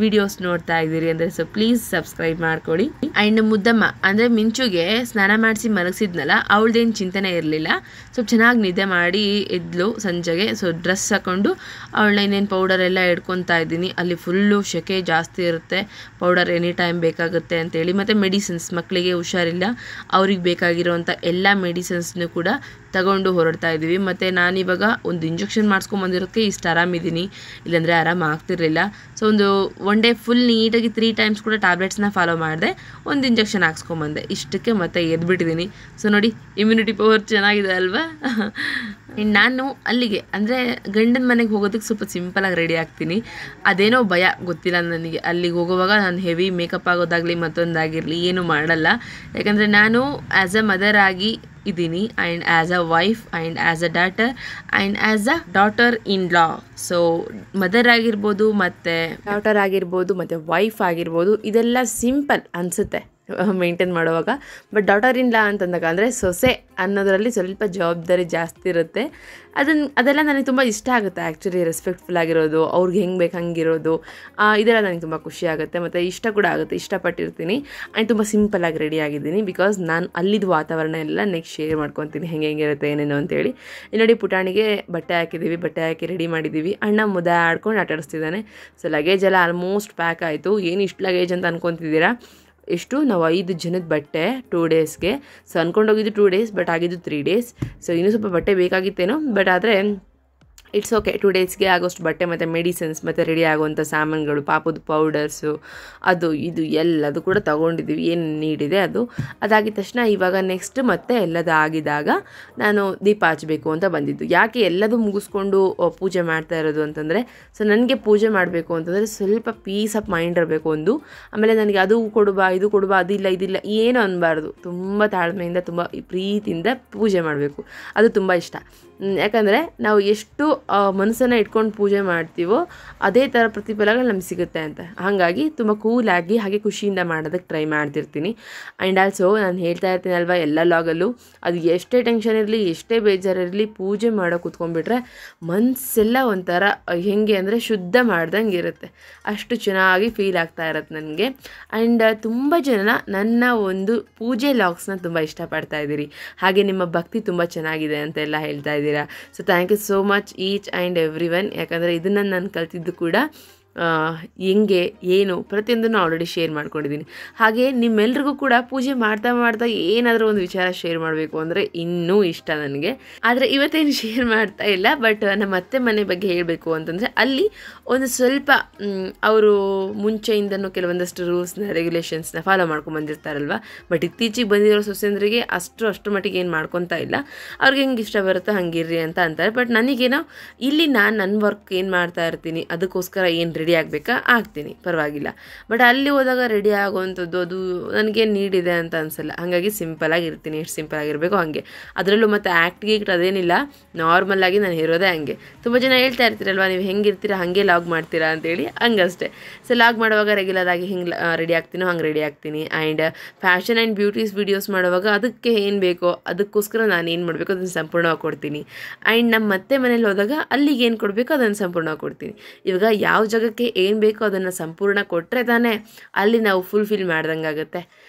ವಿಡಿಯೋಸ್ ನೋಡ್ತಾ ಇದ್ದೀರಿ ಅಂದರೆ ಸೊ ಪ್ಲೀಸ್ ಸಬ್ಸ್ಕ್ರೈಬ್ ಮಾಡ್ಕೊಳ್ಳಿ. ಆ್ಯಂಡ್ ಮುದ್ದಮ್ಮ ಅಂದರೆ ಮಿಂಚುಗೆ ಸ್ನಾನ ಮಾಡಿಸಿ ಮಲಗಿಸಿದ್ನಲ್ಲ, ಅವಳದೇನು ಚಿಂತನೆ ಇರಲಿಲ್ಲ, ಸ್ವಲ್ಪ ಚೆನ್ನಾಗಿ ನಿದ್ದೆ ಮಾಡಿ ಎದ್ಲು ಸಂಜೆಗೆ. ಸೊ ಡ್ರೆಸ್ ಹಾಕ್ಕೊಂಡು ಅವಳನ್ನ ಇನ್ನೇನು ಪೌಡರ್ ಎಲ್ಲ ಇಡ್ಕೊತಾ ಇದ್ದೀನಿ. ಅಲ್ಲಿ ಫುಲ್ಲು ಸೆಕೆ ಜಾಸ್ತಿ ಇರುತ್ತೆ, ಪೌಡರ್ ಎನಿ ಟೈಮ್ ಬೇಕಾಗುತ್ತೆ ಅಂತೇಳಿ. ಮತ್ತು ಮೆಡಿಸಿನ್ಸ್, ಮಕ್ಕಳಿಗೆ ಹುಷಾರಿಲ್ಲ, ಅವ್ರಿಗೆ ಬೇಕಾಗಿರೋವಂಥ ಎಲ್ಲ ಮೆಡಿಸಿನ್ಸ್ನು ಕೂಡ ತಗೊಂಡು ಹೊರಡ್ತಾ ಇದ್ದೀವಿ. ಮತ್ತು ನಾನಿವಾಗ ಒಂದು ಇಂಜೆಕ್ಷನ್ ಮಾಡಿಸ್ಕೊಂಬಂದಿರೋಕ್ಕೆ ಇಷ್ಟು ಆರಾಮಿದ್ದೀನಿ, ಇಲ್ಲಾಂದರೆ ಆರಾಮ ಆಗ್ತಿರಲಿಲ್ಲ. ಸೊ ಒನ್ ಡೇ ಫುಲ್ ನೀಟಾಗಿ 3 ಟೈಮ್ಸ್ ಕೂಡ ಟ್ಯಾಬ್ಲೆಟ್ಸ್ನ ಫಾಲೋ ಮಾಡಿದೆ, ಒಂದು ಇಂಜೆಕ್ಷನ್ ಹಾಕ್ಸ್ಕೊಂಬಂದೆ, ಇಷ್ಟಕ್ಕೆ ಮತ್ತೆ ಎದ್ಬಿಟ್ಟಿದ್ದೀನಿ. ಸೊ ನೋಡಿ ಇಮ್ಯುನಿಟಿ ಪವರ್ ಚೆನ್ನಾಗಿದೆ ಅಲ್ವಾ. ನಾನು ಅಲ್ಲಿಗೆ ಅಂದರೆ ಗಂಡನ ಮನೆಗೆ ಹೋಗೋದಕ್ಕೆ ಸ್ವಲ್ಪ ಸಿಂಪಲಾಗಿ ರೆಡಿ ಆಗ್ತೀನಿ. ಅದೇನೋ ಭಯ ಗೊತ್ತಿಲ್ಲ ನನಗೆ, ಅಲ್ಲಿಗೆ ಹೋಗುವಾಗ ನಾನು ಹೆವಿ ಮೇಕಪ್ ಆಗೋದಾಗಲಿ ಮತ್ತೊಂದಾಗಿರಲಿ ಏನೂ ಮಾಡಲ್ಲ. ಯಾಕಂದರೆ ನಾನು ಆ್ಯಸ್ ಅ ಮದರ್ ಆಗಿ ಇದ್ದೀನಿ, and as a wife and as a daughter and as a daughter in law. So mother ಆಗಿರ್ಬೋದು ಮತ್ತು ಡಾಟರ್ ಆಗಿರ್ಬೋದು ಮತ್ತು ವೈಫ್ ಆಗಿರ್ಬೋದು, ಇದೆಲ್ಲ ಸಿಂಪಲ್ ಅನಿಸುತ್ತೆ ಮೇಂಟೈನ್ ಮಾಡುವಾಗ. ಬಟ್ ಡಾಟರ್ ಇನ್ ಲಾ ಅಂತಂದಾಗ ಅಂದರೆ ಸೊಸೆ ಅನ್ನೋದರಲ್ಲಿ ಸ್ವಲ್ಪ ಜವಾಬ್ದಾರಿ ಜಾಸ್ತಿ ಇರುತ್ತೆ. ಅದೆಲ್ಲ ನನಗೆ ತುಂಬ ಇಷ್ಟ ಆಗುತ್ತೆ ಆ್ಯಕ್ಚುಲಿ. ರೆಸ್ಪೆಕ್ಟ್ಫುಲ್ ಆಗಿರೋದು, ಅವ್ರಿಗೆ ಹೆಂಗೆ ಬೇಕು ಹಂಗಿರೋದು, ಇದೆಲ್ಲ ನನಗೆ ತುಂಬ ಖುಷಿ ಆಗುತ್ತೆ ಮತ್ತು ಇಷ್ಟ ಕೂಡ ಆಗುತ್ತೆ, ಇಷ್ಟಪಟ್ಟಿರ್ತೀನಿ. ಆ್ಯಂಡ್ ತುಂಬ ಸಿಂಪಲ್ಲಾಗಿ ರೆಡಿ ಆಗಿದ್ದೀನಿ, ಬಿಕಾಸ್ ನಾನು ಅಲ್ಲಿದ್ದು ವಾತಾವರಣ ಎಲ್ಲ ನೆಕ್ಸ್ಟ್ ಶೇರ್ ಮಾಡ್ಕೊತೀನಿ ಹೆಂಗಿರುತ್ತೆ ಏನೇನು ಅಂತೇಳಿ. ನೋಡಿ ಪುಟಾಣಿಗೆ ಬಟ್ಟೆ ಹಾಕಿ ರೆಡಿ ಮಾಡಿದ್ದೀವಿ. ಅಣ್ಣ ಮುದ ಆಡ್ಕೊಂಡು ಆಟಾಡಿಸ್ತಿದ್ದಾನೆ. ಸೊ ಲಗೇಜ್ ಎಲ್ಲ ಆಲ್ಮೋಸ್ಟ್ ಪ್ಯಾಕ್ ಆಯಿತು. ಏನು ಇಷ್ಟು ಲಗೇಜ್ ಅಂತ ಅನ್ಕೊತಿದ್ದೀರಾ? ನಾವು 5 ಜನದ ಬಟ್ಟೆ 2 ಡೇಸ್ಗೆ. ಸೊ ಅಂದ್ಕೊಂಡೋಗಿದ್ದು 2 ಡೇಸ್, ಬಟ್ ಆಗಿದ್ದು 3 ಡೇಸ್. ಸೊ ಇನ್ನೂ ಸ್ವಲ್ಪ ಬಟ್ಟೆ ಬೇಕಾಗಿತ್ತೇನೋ, ಬಟ್ ಆದರೆ ಇಟ್ಸ್ ಓಕೆ. 2 ಡೇಸ್ಗೆ ಆಗೋಷ್ಟು ಬಟ್ಟೆ ಮತ್ತು ಮೆಡಿಸಿನ್ಸ್ ಮತ್ತು ರೆಡಿ ಆಗುವಂಥ ಸಾಮಾನುಗಳು, ಪಾಪದ ಪೌಡರ್ಸು, ಅದು ಇದು ಎಲ್ಲದು ಕೂಡ ತೊಗೊಂಡಿದ್ದೀವಿ, ಏನು ನೀಡಿದೆ ಅದು. ಅದಾಗಿದ ತಕ್ಷಣ ಇವಾಗ ನೆಕ್ಸ್ಟ್ ಮತ್ತೆ ಎಲ್ಲದು ಆಗಿದಾಗ ನಾನು ದೀಪ ಹಚ್ಚಬೇಕು ಅಂತ ಬಂದಿದ್ದು. ಯಾಕೆ ಎಲ್ಲದು ಮುಗಿಸ್ಕೊಂಡು ಪೂಜೆ ಮಾಡ್ತಾ ಇರೋದು ಅಂತಂದರೆ, ಸೊ ನನಗೆ ಪೂಜೆ ಮಾಡಬೇಕು ಅಂತಂದರೆ ಸ್ವಲ್ಪ ಪೀಸ್ ಆಫ್ ಮೈಂಡ್ ಇರಬೇಕು ಒಂದು. ಆಮೇಲೆ ನನಗೆ ಅದು ಕೊಡುಬಾ ಇದು ಕೊಡುಬಾ ಇದಿಲ್ಲ ಏನು ಅನ್ನಬಾರ್ದು. ತುಂಬ ತಾಳ್ಮೆಯಿಂದ ತುಂಬ ಪ್ರೀತಿಯಿಂದ ಪೂಜೆ ಮಾಡಬೇಕು, ಅದು ತುಂಬ ಇಷ್ಟ. ಯಾಕಂದರೆ ನಾವು ಎಷ್ಟು ಮನಸ್ಸನ್ನು ಇಟ್ಕೊಂಡು ಪೂಜೆ ಮಾಡ್ತೀವೋ ಅದೇ ಥರ ಪ್ರತಿಫಲಗಳು ನಮ್ಗೆ ಸಿಗುತ್ತೆ ಅಂತ. ಹಾಗಾಗಿ ತುಂಬ ಕೂಲಾಗಿ ಹಾಗೆ ಖುಷಿಯಿಂದ ಮಾಡೋದಕ್ಕೆ ಟ್ರೈ ಮಾಡ್ತಿರ್ತೀನಿ. ಆ್ಯಂಡ್ ಆಲ್ಸೋ ನಾನು ಹೇಳ್ತಾ ಇರ್ತೀನಿ ಅಲ್ವಾ, ಎಲ್ಲ ಲಾಗಲ್ಲೂ ಅದು ಎಷ್ಟೇ ಟೆನ್ಷನ್ ಇರಲಿ, ಎಷ್ಟೇ ಬೇಜಾರಿರಲಿ, ಪೂಜೆ ಮಾಡೋ ಕೂತ್ಕೊಂಡ್ಬಿಟ್ರೆ ಮನಸ್ಸೆಲ್ಲ ಒಂಥರ ಹೆಂಗೆ ಅಂದರೆ ಶುದ್ಧ ಮಾಡ್ದಂಗೆ ಇರುತ್ತೆ. ಅಷ್ಟು ಚೆನ್ನಾಗಿ ಫೀಲ್ ಆಗ್ತಾ ಇರುತ್ತೆ ನನಗೆ. ಆ್ಯಂಡ್ ತುಂಬ ಜನ ನನ್ನ ಒಂದು ಪೂಜೆ ಲಾಗ್ಸ್ನ ತುಂಬ ಇಷ್ಟಪಡ್ತಾ ಇದ್ದೀರಿ, ಹಾಗೆ ನಿಮ್ಮ ಭಕ್ತಿ ತುಂಬ ಚೆನ್ನಾಗಿದೆ ಅಂತೆಲ್ಲ ಹೇಳ್ತಾ ಇದ್ದೀರಾ. So thank you so much each and every one. ಯಾಕಂದರೆ ಇದನ್ನು ನಾನು ಕಲ್ತಿದ್ದು ಕೂಡ ಹೆಂಗೆ ಏನು ಪ್ರತಿಯೊಂದನ್ನು ಆಲ್ರೆಡಿ ಶೇರ್ ಮಾಡ್ಕೊಂಡಿದ್ದೀನಿ. ಹಾಗೆ ನಿಮ್ಮೆಲ್ರಿಗೂ ಕೂಡ ಪೂಜೆ ಮಾಡ್ತಾ ಏನಾದರೂ ಒಂದು ವಿಚಾರ ಶೇರ್ ಮಾಡಬೇಕು ಅಂದರೆ ಇನ್ನೂ ಇಷ್ಟ ನನಗೆ. ಆದರೆ ಇವತ್ತೇನು ಶೇರ್ ಮಾಡ್ತಾ ಇಲ್ಲ. ಬಟ್ ನಮ್ಮ ಅತ್ತೆ ಮನೆ ಬಗ್ಗೆ ಹೇಳಬೇಕು ಅಂತಂದರೆ, ಅಲ್ಲಿ ಒಂದು ಸ್ವಲ್ಪ ಅವರು ಮುಂಚೆಯಿಂದನೂ ಕೆಲವೊಂದಷ್ಟು ರೂಲ್ಸ್ನ ರೆಗ್ಯುಲೇಷನ್ಸ್ನ ಫಾಲೋ ಮಾಡ್ಕೊಂಬಂದಿರ್ತಾರಲ್ವ. ಬಟ್ ಇತ್ತೀಚೆಗೆ ಬಂದಿರೋ ಸೊಸೆಂದ್ರಿಗೆ ಅಷ್ಟು ಮಟ್ಟಿಗೆ ಏನು ಮಾಡ್ಕೊತಾ ಇಲ್ಲ. ಅವ್ರಿಗೆ ಹೆಂಗೆ ಇಷ್ಟ ಬರುತ್ತೋ ಹಂಗಿರ್ರಿ ಅಂತ ಅಂತಾರೆ. ಬಟ್ ನನಗೇನೋ ಇಲ್ಲಿ ನಾನು ನನ್ನ ವರ್ಕ್ ಏನು ಮಾಡ್ತಾ ಇರ್ತೀನಿ, ಅದಕ್ಕೋಸ್ಕರ ಏನು ರೆಡಿ ಆಗಬೇಕಾ ಆಗ್ತೀನಿ, ಪರವಾಗಿಲ್ಲ. ಬಟ್ ಅಲ್ಲಿ ಹೋದಾಗ ರೆಡಿ ಆಗುವಂಥದ್ದು ಅದು ನನಗೇನು ನೀಡಿದೆ ಅಂತ ಅನಿಸಲ್ಲ. ಹಾಗಾಗಿ ಸಿಂಪಲಾಗಿ ಇರ್ತೀನಿ, ಎಷ್ಟು ಸಿಂಪಲ್ ಆಗಿರಬೇಕು ಹಾಗೆ. ಅದರಲ್ಲೂ ಮತ್ತು ಆ್ಯಕ್ಟ್ ಅದೇನಿಲ್ಲ, ನಾರ್ಮಲಾಗಿ ನಾನು ಇರೋದೇ ಹಂಗೆ. ತುಂಬ ಜನ ಹೇಳ್ತಾ ಇರ್ತೀರಲ್ವ, ನೀವು ಹೆಂಗಿರ್ತೀರಾ ಹಾಗೆ ಲಾಗ್ ಮಾಡ್ತೀರಾ ಅಂತೇಳಿ, ಹಂಗಷ್ಟೇ. ಸೊ ಲಾಗ್ ಮಾಡುವಾಗ ರೆಗ್ಯುಲರ್ ಆಗಿ ಹಿಂಗೆ ರೆಡಿ ಆಗ್ತೀನೋ ಹಂಗೆ ರೆಡಿ ಆಗ್ತೀನಿ. And fashion and beauties videos ಮಾಡುವಾಗ ಅದಕ್ಕೆ ಏನು ಬೇಕೋ ಅದಕ್ಕೋಸ್ಕರ ನಾನು ಏನು ಮಾಡಬೇಕು ಅದನ್ನು ಸಂಪೂರ್ಣವಾಗಿ ಕೊಡ್ತೀನಿ. ಆ್ಯಂಡ್ ನಮ್ಮ ಮತ್ತೆ ಮನೇಲಿ ಹೋದಾಗ ಅಲ್ಲಿಗೆ ಏನು ಕೊಡಬೇಕು ಅದನ್ನು ಸಂಪೂರ್ಣವಾಗಿ ಕೊಡ್ತೀನಿ. ಇವಾಗ ಯಾವ ಜಾಗಕ್ಕೆ ಏನು ಬೇಕೋ ಅದನ್ನು ಸಂಪೂರ್ಣ ಕೊಟ್ಟರೆ ತಾನೇ ಅಲ್ಲಿ ನಾವು ಫುಲ್ಫಿಲ್ ಮಾಡ್ದಂಗೆ ಆಗುತ್ತೆ.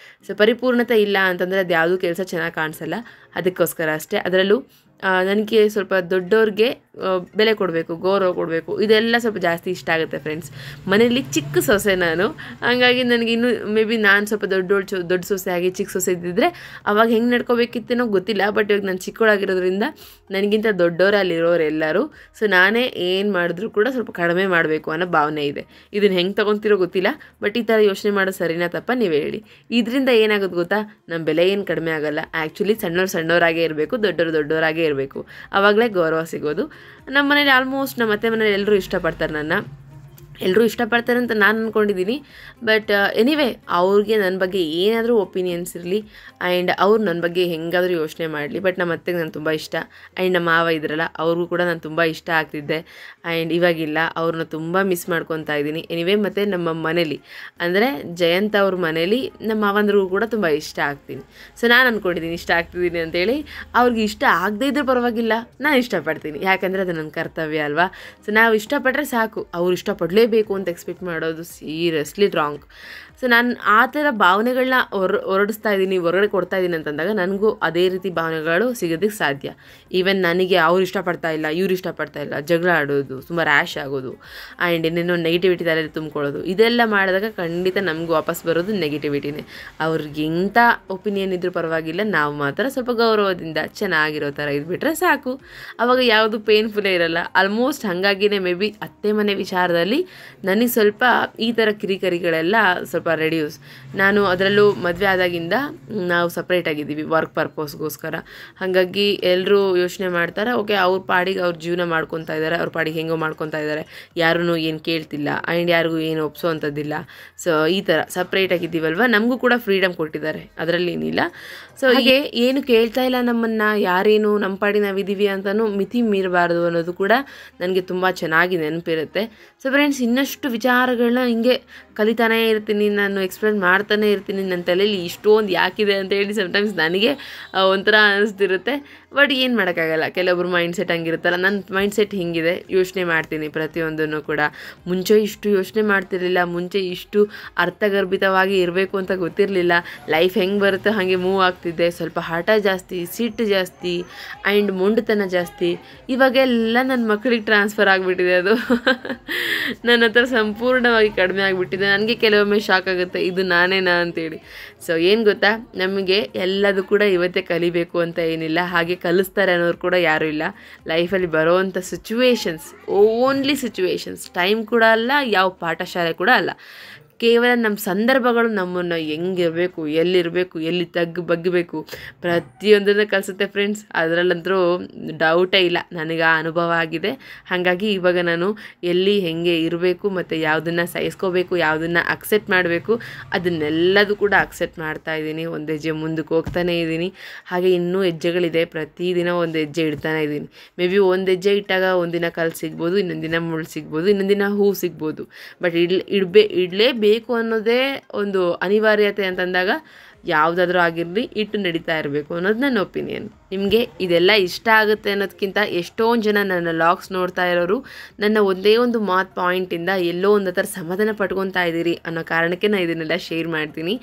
ಸೊ ಪರಿಪೂರ್ಣತೆ ಇಲ್ಲ ಅಂತಂದರೆ ಅದು ಯಾವುದೂ ಕೆಲಸ ಚೆನ್ನಾಗಿ ಕಾಣಿಸಲ್ಲ. ಅದಕ್ಕೋಸ್ಕರ ಅಷ್ಟೇ. ಅದರಲ್ಲೂ ನನಗೆ ಸ್ವಲ್ಪ ದೊಡ್ಡವ್ರಿಗೆ ಬೆಲೆ ಕೊಡಬೇಕು, ಗೌರವ ಕೊಡಬೇಕು, ಇದೆಲ್ಲ ಸ್ವಲ್ಪ ಜಾಸ್ತಿ ಇಷ್ಟ ಆಗುತ್ತೆ ಫ್ರೆಂಡ್ಸ್. ಮನೇಲಿ ಚಿಕ್ಕ ಸೊಸೆ ನಾನು, ಹಾಗಾಗಿ ನನಗೆ ಇನ್ನೂ ಮೇ ಬಿ ನಾನು ಸ್ವಲ್ಪ ದೊಡ್ಡ ಸೊಸೆ ಆಗಿ ಚಿಕ್ಕ ಸೊಸೆ ಇದ್ದಿದ್ರೆ ಅವಾಗ ಹೆಂಗೆ ನಡ್ಕೋಬೇಕಿತ್ತೇನೋ ಗೊತ್ತಿಲ್ಲ. ಬಟ್ ಇವಾಗ ನಾನು ಚಿಕ್ಕವಳಾಗಿರೋದ್ರಿಂದ ನನಗಿಂತ ದೊಡ್ಡವರೇ ಅಲ್ಲಿರೋರು ಎಲ್ಲರೂ. ಸೊ ನಾನೇ ಏನು ಮಾಡಿದ್ರೂ ಕೂಡ ಸ್ವಲ್ಪ ಕಡಿಮೆ ಮಾಡಬೇಕು ಅನ್ನೋ ಭಾವನೆ ಇದೆ. ಇದನ್ನು ಹೆಂಗೆ ತೊಗೊತಿರೋ ಗೊತ್ತಿಲ್ಲ, ಬಟ್ ಈ ಥರ ಯೋಚನೆ ಮಾಡೋದು ಸರಿನಾ ತಪ್ಪ ನೀವೇ ಹೇಳಿ. ಇದರಿಂದ ಏನಾಗೋದು ಗೊತ್ತಾ, ನಮ್ಮ ಬೆಲೆ ಏನು ಕಡಿಮೆ ಆಗೋಲ್ಲ. ಆ್ಯಕ್ಚುಲಿ ಸಣ್ಣವರಾಗೇ ಇರಬೇಕು, ದೊಡ್ಡವರಾಗೇ ಇರಬೇಕು, ಆವಾಗಲೇ ಗೌರವ ಸಿಗೋದು. ನಮ್ಮ ಮನೇಲಿ ಆಲ್ಮೋಸ್ಟ್ ನಮ್ಮ ಅತ್ತೆ ಮನೇಲಿ ಎಲ್ಲರೂ ಇಷ್ಟಪಡ್ತಾರೆ, ಎಲ್ಲರೂ ಇಷ್ಟಪಡ್ತಾರೆ ಅಂತ ನಾನು ಅಂದ್ಕೊಂಡಿದ್ದೀನಿ. ಬಟ್ ಎನಿವೇ ಅವ್ರಿಗೆ ನನ್ನ ಬಗ್ಗೆ ಏನಾದರೂ ಒಪಿನಿಯನ್ಸ್ ಇರಲಿ, ಆ್ಯಂಡ್ ಅವ್ರು ನನ್ನ ಬಗ್ಗೆ ಹೆಂಗಾದರೂ ಯೋಚನೆ ಮಾಡಲಿ, ಬಟ್ ನಮ್ಮ ಅತ್ತೆಗೆ ನಾನು ತುಂಬ ಇಷ್ಟ. ಆ್ಯಂಡ್ ನಮ್ಮ ಮಾವ ಇದ್ರಲ್ಲ ಅವ್ರಿಗೂ ಕೂಡ ನಾನು ತುಂಬ ಇಷ್ಟ ಆಗ್ತಿದ್ದೆ. ಆ್ಯಂಡ್ ಇವಾಗಿಲ್ಲ, ಅವ್ರನ್ನ ತುಂಬ ಮಿಸ್ ಮಾಡ್ಕೊತಾ ಇದ್ದೀನಿ. ಎನಿವೇ ಮತ್ತು ನಮ್ಮ ಮನೇಲಿ ಅಂದರೆ ಜಯಂತ್ ಅವ್ರ ಮನೇಲಿ ನಮ್ಮ ಮಾವಂದ್ರಿಗೂ ಕೂಡ ತುಂಬ ಇಷ್ಟ ಆಗ್ತೀನಿ. ಸೊ ನಾನು ಅಂದ್ಕೊಂಡಿದ್ದೀನಿ ಇಷ್ಟ ಆಗ್ತಿದ್ದೀನಿ ಅಂತೇಳಿ. ಅವ್ರಿಗೆ ಇಷ್ಟ ಆಗದೇ ಇದ್ರೂ ಪರವಾಗಿಲ್ಲ, ನಾನು ಇಷ್ಟಪಡ್ತೀನಿ, ಯಾಕಂದರೆ ಅದು ನನ್ನ ಕರ್ತವ್ಯ ಅಲ್ವಾ. ಸೊ ನಾವು ಇಷ್ಟಪಟ್ಟರೆ ಸಾಕು, ಅವ್ರು ಇಷ್ಟಪಡಲೇ ಬೇಕು ಅಂತ ಎಕ್ಸ್ಪೆಕ್ಟ್ ಮಾಡೋದು ಸೀರಿಯಸ್ಲಿ ರಾಂಗ್. ಸೊ ನಾನು ಆ ಥರ ಭಾವನೆಗಳನ್ನ ಹೊರಡಿಸ್ತಾ ಇದ್ದೀನಿ, ಹೊರಗಡೆ ಕೊಡ್ತಾ ಇದ್ದೀನಿ ಅಂತಂದಾಗ ನನಗೂ ಅದೇ ರೀತಿ ಭಾವನೆಗಳು ಸಿಗೋದಕ್ಕೆ ಸಾಧ್ಯ. ಈವನ್ ನನಗೆ ಅವ್ರು ಇಷ್ಟಪಡ್ತಾ ಇಲ್ಲ, ಇವ್ರು ಇಷ್ಟಪಡ್ತಾ ಇಲ್ಲ, ಜಗಳ ಆಡೋದು, ತುಂಬ ರ್ಯಾಶ್ ಆಗೋದು, ಆ್ಯಂಡ್ ಇನ್ನೇನೋ ನೆಗೆಟಿವಿಟಿ ತಲೆಯಲ್ಲಿ ತುಂಬಿಕೊಳ್ಳೋದು, ಇದೆಲ್ಲ ಮಾಡಿದಾಗ ಖಂಡಿತ ನಮಗೂ ವಾಪಸ್ ಬರೋದು ನೆಗೆಟಿವಿಟಿನೇ. ಅವ್ರಿಗೆ ಎಂಥ ಒಪಿನಿಯನ್ ಇದ್ರೂ ಪರವಾಗಿಲ್ಲ, ನಾವು ಮಾತ್ರ ಸ್ವಲ್ಪ ಗೌರವದಿಂದ ಚೆನ್ನಾಗಿರೋ ಥರ ಇದ್ಬಿಟ್ರೆ ಸಾಕು. ಆವಾಗ ಯಾವುದು ಪೇನ್ಫುಲ್ಲೇ ಇರಲ್ಲ. ಆಲ್ಮೋಸ್ಟ್ ಹಾಗಾಗಿನೇ ಮೇ ಬಿ ಅತ್ತೆ ಮನೆ ವಿಚಾರದಲ್ಲಿ ನನಗೆ ಸ್ವಲ್ಪ ಈ ಥರ ಕಿರಿಕರಿಗಳೆಲ್ಲ ಸ್ವಲ್ಪ ರೆಡ್ಯೂಸ್. ನಾನು ಅದರಲ್ಲೂ ಮದುವೆ ಆದಾಗಿಂದ ನಾವು ಸಪ್ರೇಟ್ ಆಗಿದ್ದೀವಿ ವರ್ಕ್ ಪರ್ಪಸ್ಗೋಸ್ಕರ. ಹಾಗಾಗಿ ಎಲ್ಲರೂ ಯೋಚನೆ ಮಾಡ್ತಾರೆ, ಓಕೆ ಅವ್ರ ಪಾಡಿಗೆ ಅವ್ರ ಜೀವನ ಮಾಡ್ಕೊತಾ ಇದ್ದಾರೆ, ಅವ್ರ ಪಾಡಿಗೆ ಹೆಂಗೋ ಮಾಡ್ಕೊತಾ ಇದ್ದಾರೆ, ಯಾರೂ ಏನು ಕೇಳ್ತಿಲ್ಲ, ಆ್ಯಂಡ್ ಯಾರಿಗೂ ಏನು ಒಪ್ಸೋ ಅಂಥದ್ದಿಲ್ಲ. ಸೊ ಈ ಥರ ಸಪ್ರೇಟ್ ಆಗಿದ್ದೀವಲ್ವ, ನಮಗೂ ಕೂಡ ಫ್ರೀಡಮ್ ಕೊಟ್ಟಿದ್ದಾರೆ, ಅದರಲ್ಲಿ ಏನಿಲ್ಲ. ಸೊ ಹಾಗೆ ಏನು ಕೇಳ್ತಾ ಇಲ್ಲ ನಮ್ಮನ್ನು, ಯಾರೇನು ನಮ್ಮ ಪಾಡಿ ನಾವಿದ್ದೀವಿ ಅಂತಲೂ ಮಿತಿ ಮೀರಬಾರ್ದು ಅನ್ನೋದು ಕೂಡ ನನಗೆ ತುಂಬ ಚೆನ್ನಾಗಿ ನೆನಪಿರುತ್ತೆ. ಸೊ ಫ್ರೆಂಡ್ಸ್, ಇನ್ನಷ್ಟು ವಿಚಾರಗಳನ್ನ ಹಿಂಗೆ ಕಲಿತಾನೇ ಇರ್ತೀನಿ, ನಾನು ಎಕ್ಸ್ಪ್ಲೇನ್ ಮಾಡ್ತಾನೆ ಇರ್ತೀನಿ. ನನ್ನ ತಲೆಯಲ್ಲಿ ಇಷ್ಟೊಂದು ಯಾಕಿದೆ ಅಂತ ಹೇಳಿ ಸಮ್ಟೈಮ್ಸ್ ನನಗೆ ಒಂಥರ ಅನ್ನಿಸ್ತಿರುತ್ತೆ. ಬಟ್ ಏನು ಮಾಡೋಕ್ಕಾಗಲ್ಲ, ಕೆಲವೊಬ್ರು ಮೈಂಡ್ಸೆಟ್ ಹಂಗಿರುತ್ತಲ್ಲ. ನನ್ನ ಮೈಂಡ್ಸೆಟ್ ಹಿಂಗಿದೆ, ಯೋಚನೆ ಮಾಡ್ತೀನಿ ಪ್ರತಿಯೊಂದನ್ನು ಕೂಡ. ಮುಂಚೆ ಇಷ್ಟು ಯೋಚನೆ ಮಾಡ್ತಿರಲಿಲ್ಲ, ಮುಂಚೆ ಇಷ್ಟು ಅರ್ಥಗರ್ಭಿತವಾಗಿ ಇರಬೇಕು ಅಂತ ಗೊತ್ತಿರಲಿಲ್ಲ. ಲೈಫ್ ಹೆಂಗೆ ಬರುತ್ತೋ ಹಾಗೆ ಮೂವ್ ಆಗ್ತಿದ್ದೆ. ಸ್ವಲ್ಪ ಹಠ ಜಾಸ್ತಿ, ಸಿಟ್ಟು ಜಾಸ್ತಿ, ಆ್ಯಂಡ್ ಮೊಂಡುತನ ಜಾಸ್ತಿ. ಇವಾಗೆಲ್ಲ ನನ್ನ ಮಕ್ಕಳಿಗೆ ಟ್ರಾನ್ಸ್ಫರ್ ಆಗಿಬಿಟ್ಟಿದೆ. ಅದು ನನ್ನ ಹತ್ರ ಸಂಪೂರ್ಣವಾಗಿ ಕಡಿಮೆ ಆಗಿಬಿಟ್ಟಿದೆ. ನನಗೆ ಕೆಲವೊಮ್ಮೆ ಶಾಕ್ ಆಗುತ್ತೆ, ಇದು ನಾನೇನಾ ಅಂತೇಳಿ. ಸೊ ಏನು ಗೊತ್ತಾ, ನಮಗೆ ಎಲ್ಲದೂ ಕೂಡ ಇವತ್ತೇ ಕಲಿಬೇಕು ಅಂತ ಏನಿಲ್ಲ, ಹಾಗೆ ಕಲಿಸ್ತಾರೆ ಅನ್ನೋರು ಕೂಡ ಯಾರೂ ಇಲ್ಲ. ಲೈಫಲ್ಲಿ ಬರೋವಂಥ ಸಿಚುವೇಶನ್ಸ್, ಓನ್ಲಿ ಸಿಚುವೇಶನ್ಸ್, ಟೈಮ್ ಕೂಡ ಅಲ್ಲ, ಯಾವ ಪಾಠಶಾಲೆ ಕೂಡ ಅಲ್ಲ. ಕೇವಲ ನಮ್ಮ ಸಂದರ್ಭಗಳು ನಮ್ಮನ್ನು ಹೆಂಗಿರಬೇಕು, ಎಲ್ಲಿರಬೇಕು, ಎಲ್ಲಿ ಬಗ್ಗಬೇಕು, ಪ್ರತಿಯೊಂದನ್ನು ಕಲಿಸುತ್ತೆ ಫ್ರೆಂಡ್ಸ್. ಅದರಲ್ಲಂತರೂ ಡೌಟೇ ಇಲ್ಲ, ನನಗೆ ಆ ಅನುಭವ ಆಗಿದೆ. ಹಾಗಾಗಿ ಇವಾಗ ನಾನು ಎಲ್ಲಿ ಹೆಂಗೆ ಇರಬೇಕು ಮತ್ತು ಯಾವುದನ್ನು ಸಹಿಸ್ಕೋಬೇಕು, ಯಾವುದನ್ನು ಅಕ್ಸೆಪ್ಟ್ ಮಾಡಬೇಕು, ಅದನ್ನೆಲ್ಲದೂ ಕೂಡ ಅಕ್ಸೆಪ್ಟ್ ಮಾಡ್ತಾ ಇದ್ದೀನಿ. ಒಂದು ಹೆಜ್ಜೆ ಮುಂದಕ್ಕೆ ಹೋಗ್ತಾನೇ ಇದ್ದೀನಿ. ಹಾಗೆ ಇನ್ನೂ ಹೆಜ್ಜೆಗಳಿದೆ, ಪ್ರತಿದಿನ ಒಂದು ಹೆಜ್ಜೆ ಇಡ್ತಾನೆ ಇದ್ದೀನಿ. ಮೇ ಬಿ ಒಂದು ಹೆಜ್ಜೆ ಇಟ್ಟಾಗ ಒಂದಿನ ಕಲ್ಲು ಸಿಗ್ಬೋದು, ಇನ್ನೊಂದು ದಿನ ಮುಳ್ಳು ಸಿಗ್ಬೋದು, ಇನ್ನೊಂದು ದಿನ ಹೂ ಸಿಗ್ಬೋದು. ಬಟ್ ಇಡಲೇಬೇಕು ಅನ್ನೋದೇ ಒಂದು ಅನಿವಾರ್ಯತೆ ಅಂತಂದಾಗ ಯಾವುದಾದ್ರೂ ಆಗಿರಲಿ ಇಟ್ಟು ನಡೀತಾ ಇರಬೇಕು ಅನ್ನೋದು ನನ್ನ ಒಪಿನಿಯನ್. ನಿಮಗೆ ಇದೆಲ್ಲ ಇಷ್ಟ ಆಗುತ್ತೆ ಅನ್ನೋದಕ್ಕಿಂತ ಎಷ್ಟೊಂದು ಜನ ನನ್ನ ಲಾಗ್ಸ್ ನೋಡ್ತಾ ಇರೋರು ನನ್ನ ಒಂದೇ ಒಂದು ಪಾಯಿಂಟಿಂದ ಎಲ್ಲೋ ಒಂದು ಥರ ಸಮಾಧಾನ ಪಟ್ಕೊತಾ ಇದ್ದೀರಿ ಅನ್ನೋ ಕಾರಣಕ್ಕೆ ನಾನು ಇದನ್ನೆಲ್ಲ ಶೇರ್ ಮಾಡ್ತೀನಿ.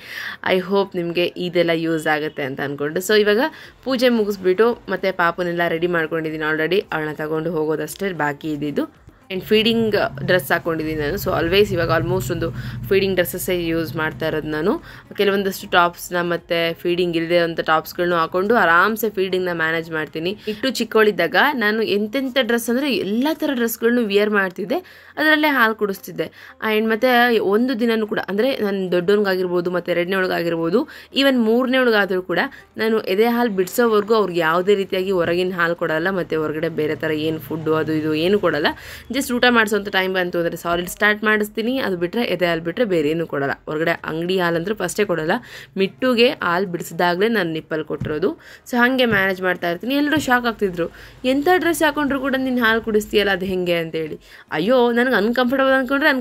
ಐ ಹೋಪ್ ನಿಮಗೆ ಇದೆಲ್ಲ ಯೂಸ್ ಆಗುತ್ತೆ ಅಂತ ಅಂದ್ಕೊಂಡು. ಸೊ ಇವಾಗ ಪೂಜೆ ಮುಗಿಸ್ಬಿಟ್ಟು ಮತ್ತು ಪಾಪನೆಲ್ಲ ರೆಡಿ ಮಾಡ್ಕೊಂಡಿದ್ದೀನಿ ಆಲ್ರೆಡಿ. ಅವಳನ್ನ ತಗೊಂಡು ಹೋಗೋದಷ್ಟೇ ಬಾಕಿ ಇದ್ದಿದ್ದು. ಆ್ಯಂಡ್ ಫೀಡಿಂಗ್ ಡ್ರೆಸ್ ಹಾಕ್ಕೊಂಡಿದ್ದೀನಿ ನಾನು. ಸೊ ಆಲ್ವೇಸ್ ಇವಾಗ ಆಲ್ಮೋಸ್ಟ್ ಒಂದು ಫೀಡಿಂಗ್ ಡ್ರೆಸ್ಸಸ್ಸೇ ಯೂಸ್ ಮಾಡ್ತಾ ಇರೋದು ನಾನು. ಕೆಲವೊಂದಷ್ಟು ಟಾಪ್ಸ್ನ ಮತ್ತು ಫೀಡಿಂಗ್ ಇಲ್ಲದೆ ಅಂಥ ಟಾಪ್ಸ್ಗಳನ್ನೂ ಹಾಕ್ಕೊಂಡು ಆರಾಮ್ಸೆ ಫೀಡಿಂಗ್ನ ಮ್ಯಾನೇಜ್ ಮಾಡ್ತೀನಿ. ಇಟ್ಟು ಚಿಕ್ಕವಳಿದ್ದಾಗ ನಾನು ಎಂತೆಂಥ ಡ್ರೆಸ್ ಅಂದರೆ ಎಲ್ಲ ಥರ ಡ್ರೆಸ್ಗಳನ್ನೂ ವಿಯರ್ ಮಾಡ್ತಿದ್ದೆ, ಅದರಲ್ಲೇ ಹಾಲು ಕುಡಿಸ್ತಿದ್ದೆ. ಆ್ಯಂಡ್ ಮತ್ತು ಒಂದು ದಿನವೂ ಕೂಡ ಅಂದರೆ ನಾನು ದೊಡ್ಡವನಿಗಾಗಿರ್ಬೋದು ಮತ್ತು ಎರಡನೇ ಒಳಗಾಗಿರ್ಬೋದು, ಈವನ್ ಮೂರನೇ ಒಳಗಾದರೂ ಕೂಡ ನಾನು ಎದೆ ಹಾಲು ಬಿಡಿಸೋವರೆಗೂ ಅವ್ರಿಗೆ ಯಾವುದೇ ರೀತಿಯಾಗಿ ಹೊರಗಿನ ಹಾಲು ಕೊಡೋಲ್ಲ ಮತ್ತು ಹೊರಗಡೆ ಬೇರೆ ಥರ ಏನು ಫುಡ್ಡು ಅದು ಇದು ಏನು ಕೊಡೋಲ್ಲ. ಜಸ್ಟ್ ಊಟ ಮಾಡಿಸೋಂಥ ಟೈಮ್ ಬಂತು ಅಂದರೆ ಸಾಲಿಡ್ ಸ್ಟಾರ್ಟ್ ಮಾಡಿಸ್ತೀನಿ, ಅದು ಬಿಟ್ಟರೆ ಎದೆ ಹಾಲು ಬಿಟ್ಟರೆ ಬೇರೆ ಏನೂ ಕೊಡೋಲ್ಲ. ಹೊರಗಡೆ ಅಂಗಡಿ ಹಾಲು ಅಂದ್ರೆ ಫಸ್ಟೇ ಕೊಡೋಲ್ಲ, ಮಿಟ್ಟುಗೆ ಹಾಲು ಬಿಡಿಸಿದಾಗಲೇ ನಾನು ನಿಪ್ಪಲ್ಲಿ ಕೊಟ್ಟಿರೋದು. ಸೊ ಹಾಗೆ ಮ್ಯಾನೇಜ್ ಮಾಡ್ತಾ ಇರ್ತೀನಿ. ಎಲ್ಲರೂ ಶಾಕ್ ಆಗ್ತಿದ್ರು, ಎಂಥ ಡ್ರೆಸ್ ಹಾಕೊಂಡ್ರು ಕೂಡ ನೀನು ಹಾಲು ಕುಡಿಸ್ತೀಯಲ್ಲ ಅದು ಹೆಂಗೆ ಅಂತೇಳಿ. ಅಯ್ಯೋ ನನಗೆ ಅನ್ಕಂಫರ್ಟಬಲ್ ಅಂದ್ಕೊಂಡ್ರೆ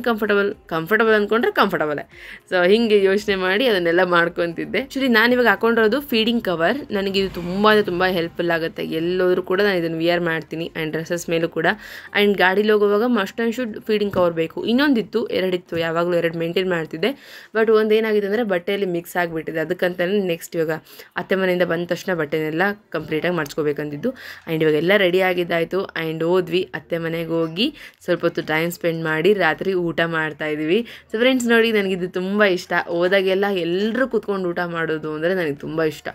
ಕಂಫರ್ಟಬಲ್ ಅಂದ್ಕೊಂಡ್ರೆ ಕಂಫರ್ಟಬಲೇ. ಸೊ ಹೀಗೆ ಯೋಚನೆ ಮಾಡಿ ಅದನ್ನೆಲ್ಲ ಮಾಡ್ಕೊತಿದ್ದೆ. ಆ್ಯಕ್ಚುಲಿ ನಾನಿವಾಗ ಹಾಕೊಂಡಿರೋದು ಫೀಡಿಂಗ್ ಕವರ್. ನನಗಿದು ತುಂಬ ಹೆಲ್ಪ್ಫುಲ್ ಆಗುತ್ತೆ. ಎಲ್ಲೋದ್ರೂ ಕೂಡ ನಾನು ಇದನ್ನು ವಿಯರ್ ಮಾಡ್ತೀನಿ. ಆ್ಯಂಡ್ ಡ್ರೆಸ್ಸಸ್ ಮೇಲೂ ಕೂಡ. ಆ್ಯಂಡ್ ಗಾಡೀಲಿ ಹೋಗುವಾಗ must and should feeding cover ಬೇಕು. ಇನ್ನೊಂದಿತ್ತು, ಎರಡಿತ್ತು, ಯಾವಾಗಲೂ 2 ಮೇಂಟೈನ್ ಮಾಡ್ತಿದ್ದೆ. ಬಟ್ ಒಂದು ಏನಾಗಿದೆ ಅಂದರೆ ಬಟ್ಟೆಯಲ್ಲಿ ಮಿಕ್ಸ್ ಆಗಿಬಿಟ್ಟಿದೆ. ಅದಕ್ಕಂತಲೇ ನೆಕ್ಸ್ಟ್ ಇವಾಗ ಅತ್ತೆ ಮನೆಯಿಂದ ಬಂದ ತಕ್ಷಣ ಬಟ್ಟೆನೆಲ್ಲ ಕಂಪ್ಲೀಟಾಗಿ ಮಾಡಿಸ್ಕೋಬೇಕಂತಿದ್ದು. ಆ್ಯಂಡ್ ಇವಾಗೆಲ್ಲ ರೆಡಿ ಆಗಿದ್ದಾಯಿತು. ಆ್ಯಂಡ್ ಹೋದ್ವಿ ಅತ್ತೆ ಮನೆಗೆ ಹೋಗಿ ಸ್ವಲ್ಪ ಹೊತ್ತು ಟೈಮ್ ಸ್ಪೆಂಡ್ ಮಾಡಿ ರಾತ್ರಿ ಊಟ ಮಾಡ್ತಾಯಿದ್ವಿ. ಸೊ ಫ್ರೆಂಡ್ಸ್ ನೋಡಿ, ನನಗಿದು ತುಂಬ ಇಷ್ಟ. ಹೋದಾಗೆಲ್ಲ ಎಲ್ಲರೂ ಕೂತ್ಕೊಂಡು ಊಟ ಮಾಡೋದು ಅಂದರೆ ನನಗೆ ತುಂಬ ಇಷ್ಟ.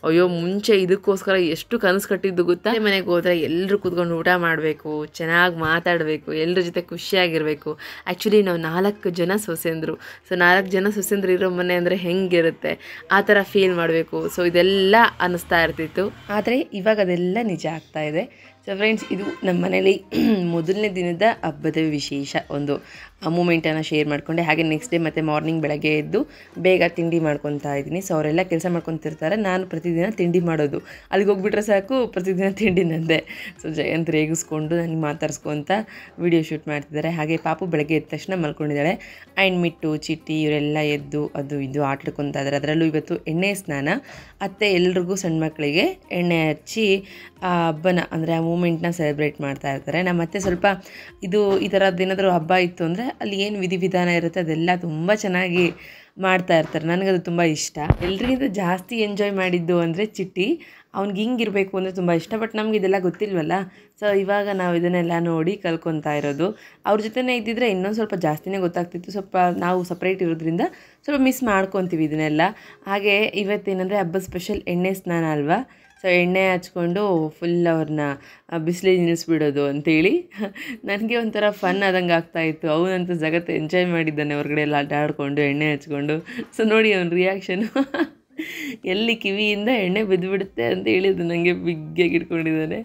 ಅಯ್ಯೋ ಮುಂಚೆ ಇದಕ್ಕೋಸ್ಕರ ಎಷ್ಟು ಕನಸು ಕಟ್ಟಿದ್ದು ಗೊತ್ತಾ? ಮನೆಗೆ ಹೋದರೆ ಎಲ್ಲರೂ ಕೂತ್ಕೊಂಡು ಊಟ ಮಾಡಬೇಕು, ಚೆನ್ನಾಗಿ ಮಾತಾಡಬೇಕು, ಎಲ್ಲರ ಜೊತೆ ಖುಷಿಯಾಗಿರಬೇಕು. ಆ್ಯಕ್ಚುಲಿ ನಾವು 4 ಜನ ಸೊಸೆಂದರು. ಸೊ 4 ಜನ ಸೊಸೆಂದರು ಇರೋ ಮನೆ ಅಂದರೆ ಹೆಂಗಿರುತ್ತೆ ಆ ಥರ ಫೀಲ್ ಮಾಡಬೇಕು. ಸೊ ಇದೆಲ್ಲ ಅನ್ನಿಸ್ತಾ ಇರ್ತಿತ್ತು. ಆದರೆ ಇವಾಗ ಅದೆಲ್ಲ ನಿಜ ಆಗ್ತಾ ಇದೆ. ಸೊ ಫ್ರೆಂಡ್ಸ್, ಇದು ನಮ್ಮ ಮನೇಲಿ ಮೊದಲನೇ ದಿನದ ಹಬ್ಬದ ವಿಶೇಷ ಒಂದು ಮೂಮೆಂಟನ್ನು ಶೇರ್ ಮಾಡಿಕೊಂಡೆ. ಹಾಗೆ ನೆಕ್ಸ್ಟ್ ಡೇ ಮತ್ತು ಮಾರ್ನಿಂಗ್ ಬೆಳಗ್ಗೆ ಎದ್ದು ಬೇಗ ತಿಂಡಿ ಮಾಡ್ಕೊತಾ ಇದ್ದೀನಿ. ಸೊ ಅವರೆಲ್ಲ ಕೆಲಸ ಮಾಡ್ಕೊತಿರ್ತಾರೆ, ನಾನು ಪ್ರತಿದಿನ ತಿಂಡಿ ಮಾಡೋದು. ಅಲ್ಲಿಗೆ ಹೋಗ್ಬಿಟ್ರೆ ಸಾಕು, ಪ್ರತಿದಿನ ತಿಂಡಿ ನಂದೆ. ಸೊ ಜಯಂತ್ ರೇಗಿಸ್ಕೊಂಡು ನನಗೆ ಮಾತಾಡ್ಸ್ಕೊತ ವಿಡಿಯೋ ಶೂಟ್ ಮಾಡ್ತಿದ್ದಾರೆ. ಹಾಗೆ ಪಾಪು ಬೆಳಗ್ಗೆ ಎದ್ದ ತಕ್ಷಣ ಮಲ್ಕೊಂಡಿದ್ದಾಳೆ. ಆ್ಯಂಡ್ ಮಿಟ್ಟು, ಚಿಟ್ಟಿ ಇವರೆಲ್ಲ ಎದ್ದು ಅದು ಇದು ಆಟಾಡ್ಕೊತಾ ಇದ್ದಾರೆ. ಅದರಲ್ಲೂ ಇವತ್ತು ಎಣ್ಣೆ ಸ್ನಾನ. ಅತ್ತೆ ಎಲ್ರಿಗೂ ಸಣ್ಣ ಮಕ್ಕಳಿಗೆ ಎಣ್ಣೆ ಹಚ್ಚಿ ಆ ಹಬ್ಬನ ಅಂದರೆ ಆ ಮೂಮೆಂಟ್ನ ಸೆಲೆಬ್ರೇಟ್ ಮಾಡ್ತಾ ಇರ್ತಾರೆ. ನಮ್ಮ ಅತ್ತೆ ಸ್ವಲ್ಪ ಈ ಥರದ್ದು ಏನಾದರೂ ಹಬ್ಬ ಇತ್ತು ಅಂದರೆ ಅಲ್ಲಿ ಏನು ವಿಧಿವಿಧಾನ ಇರುತ್ತೆ ಅದೆಲ್ಲ ತುಂಬ ಚೆನ್ನಾಗಿ ಮಾಡ್ತಾ ಇರ್ತಾರೆ. ನನಗದು ತುಂಬ ಇಷ್ಟ. ಎಲ್ರಿಗಿಂತ ಜಾಸ್ತಿ ಎಂಜಾಯ್ ಮಾಡಿದ್ದು ಅಂದರೆ ಚಿಟ್ಟಿ. ಅವ್ನಿಗೆ ಹಿಂಗಿರಬೇಕು ಅಂದರೆ ತುಂಬ ಇಷ್ಟ. ಬಟ್ ನಮ್ಗೆ ಇದೆಲ್ಲ ಗೊತ್ತಿಲ್ವಲ್ಲ. ಸೊ ಇವಾಗ ನಾವು ಇದನ್ನೆಲ್ಲ ನೋಡಿ ಕಲ್ಕೊತಾ ಇರೋದು. ಅವ್ರ ಜೊತೆನೇ ಇದ್ದಿದ್ರೆ ಇನ್ನೊಂದು ಸ್ವಲ್ಪ ಜಾಸ್ತಿನೇ ಗೊತ್ತಾಗ್ತಿತ್ತು. ಸ್ವಲ್ಪ ನಾವು ಸಪ್ರೇಟ್ ಇರೋದ್ರಿಂದ ಸ್ವಲ್ಪ ಮಿಸ್ ಮಾಡ್ಕೊತೀವಿ ಇದನ್ನೆಲ್ಲ. ಹಾಗೆ ಇವತ್ತೇನೆಂದರೆ ಹಬ್ಬದ ಸ್ಪೆಷಲ್ ಎಣ್ಣೆ ಸ್ನಾನ ಅಲ್ವಾ. ಸೊ ಎಣ್ಣೆ ಹಚ್ಕೊಂಡು ಫುಲ್ ಅವ್ರನ್ನ ಬಿಸಿಲಿಗೆ ನಿಲ್ಲಿಸ್ಬಿಡೋದು ಅಂತೇಳಿ ನನಗೆ ಒಂಥರ ಫನ್ ಆದಂಗೆ ಆಗ್ತಾಯಿತ್ತು. ಅವನಂತೂ ಜಗತ್ತು ಎಂಜಾಯ್ ಮಾಡಿದ್ದಾನೆ ಹೊರಗಡೆ ಎಲ್ಲ ಆಟಾಡಿಕೊಂಡು ಎಣ್ಣೆ ಹಚ್ಕೊಂಡು. ಸೊ ನೋಡಿ ಅವನ ರಿಯಾಕ್ಷನು, ಎಲ್ಲಿ ಕಿವಿಯಿಂದ ಎಣ್ಣೆ ಬಿದ್ದುಬಿಡುತ್ತೆ ಅಂತ ಹೇಳಿದ್ದು ನನಗೆ ಬಿಗ್ಗಾಗಿ ಇಟ್ಕೊಂಡಿದ್ದಾನೆ.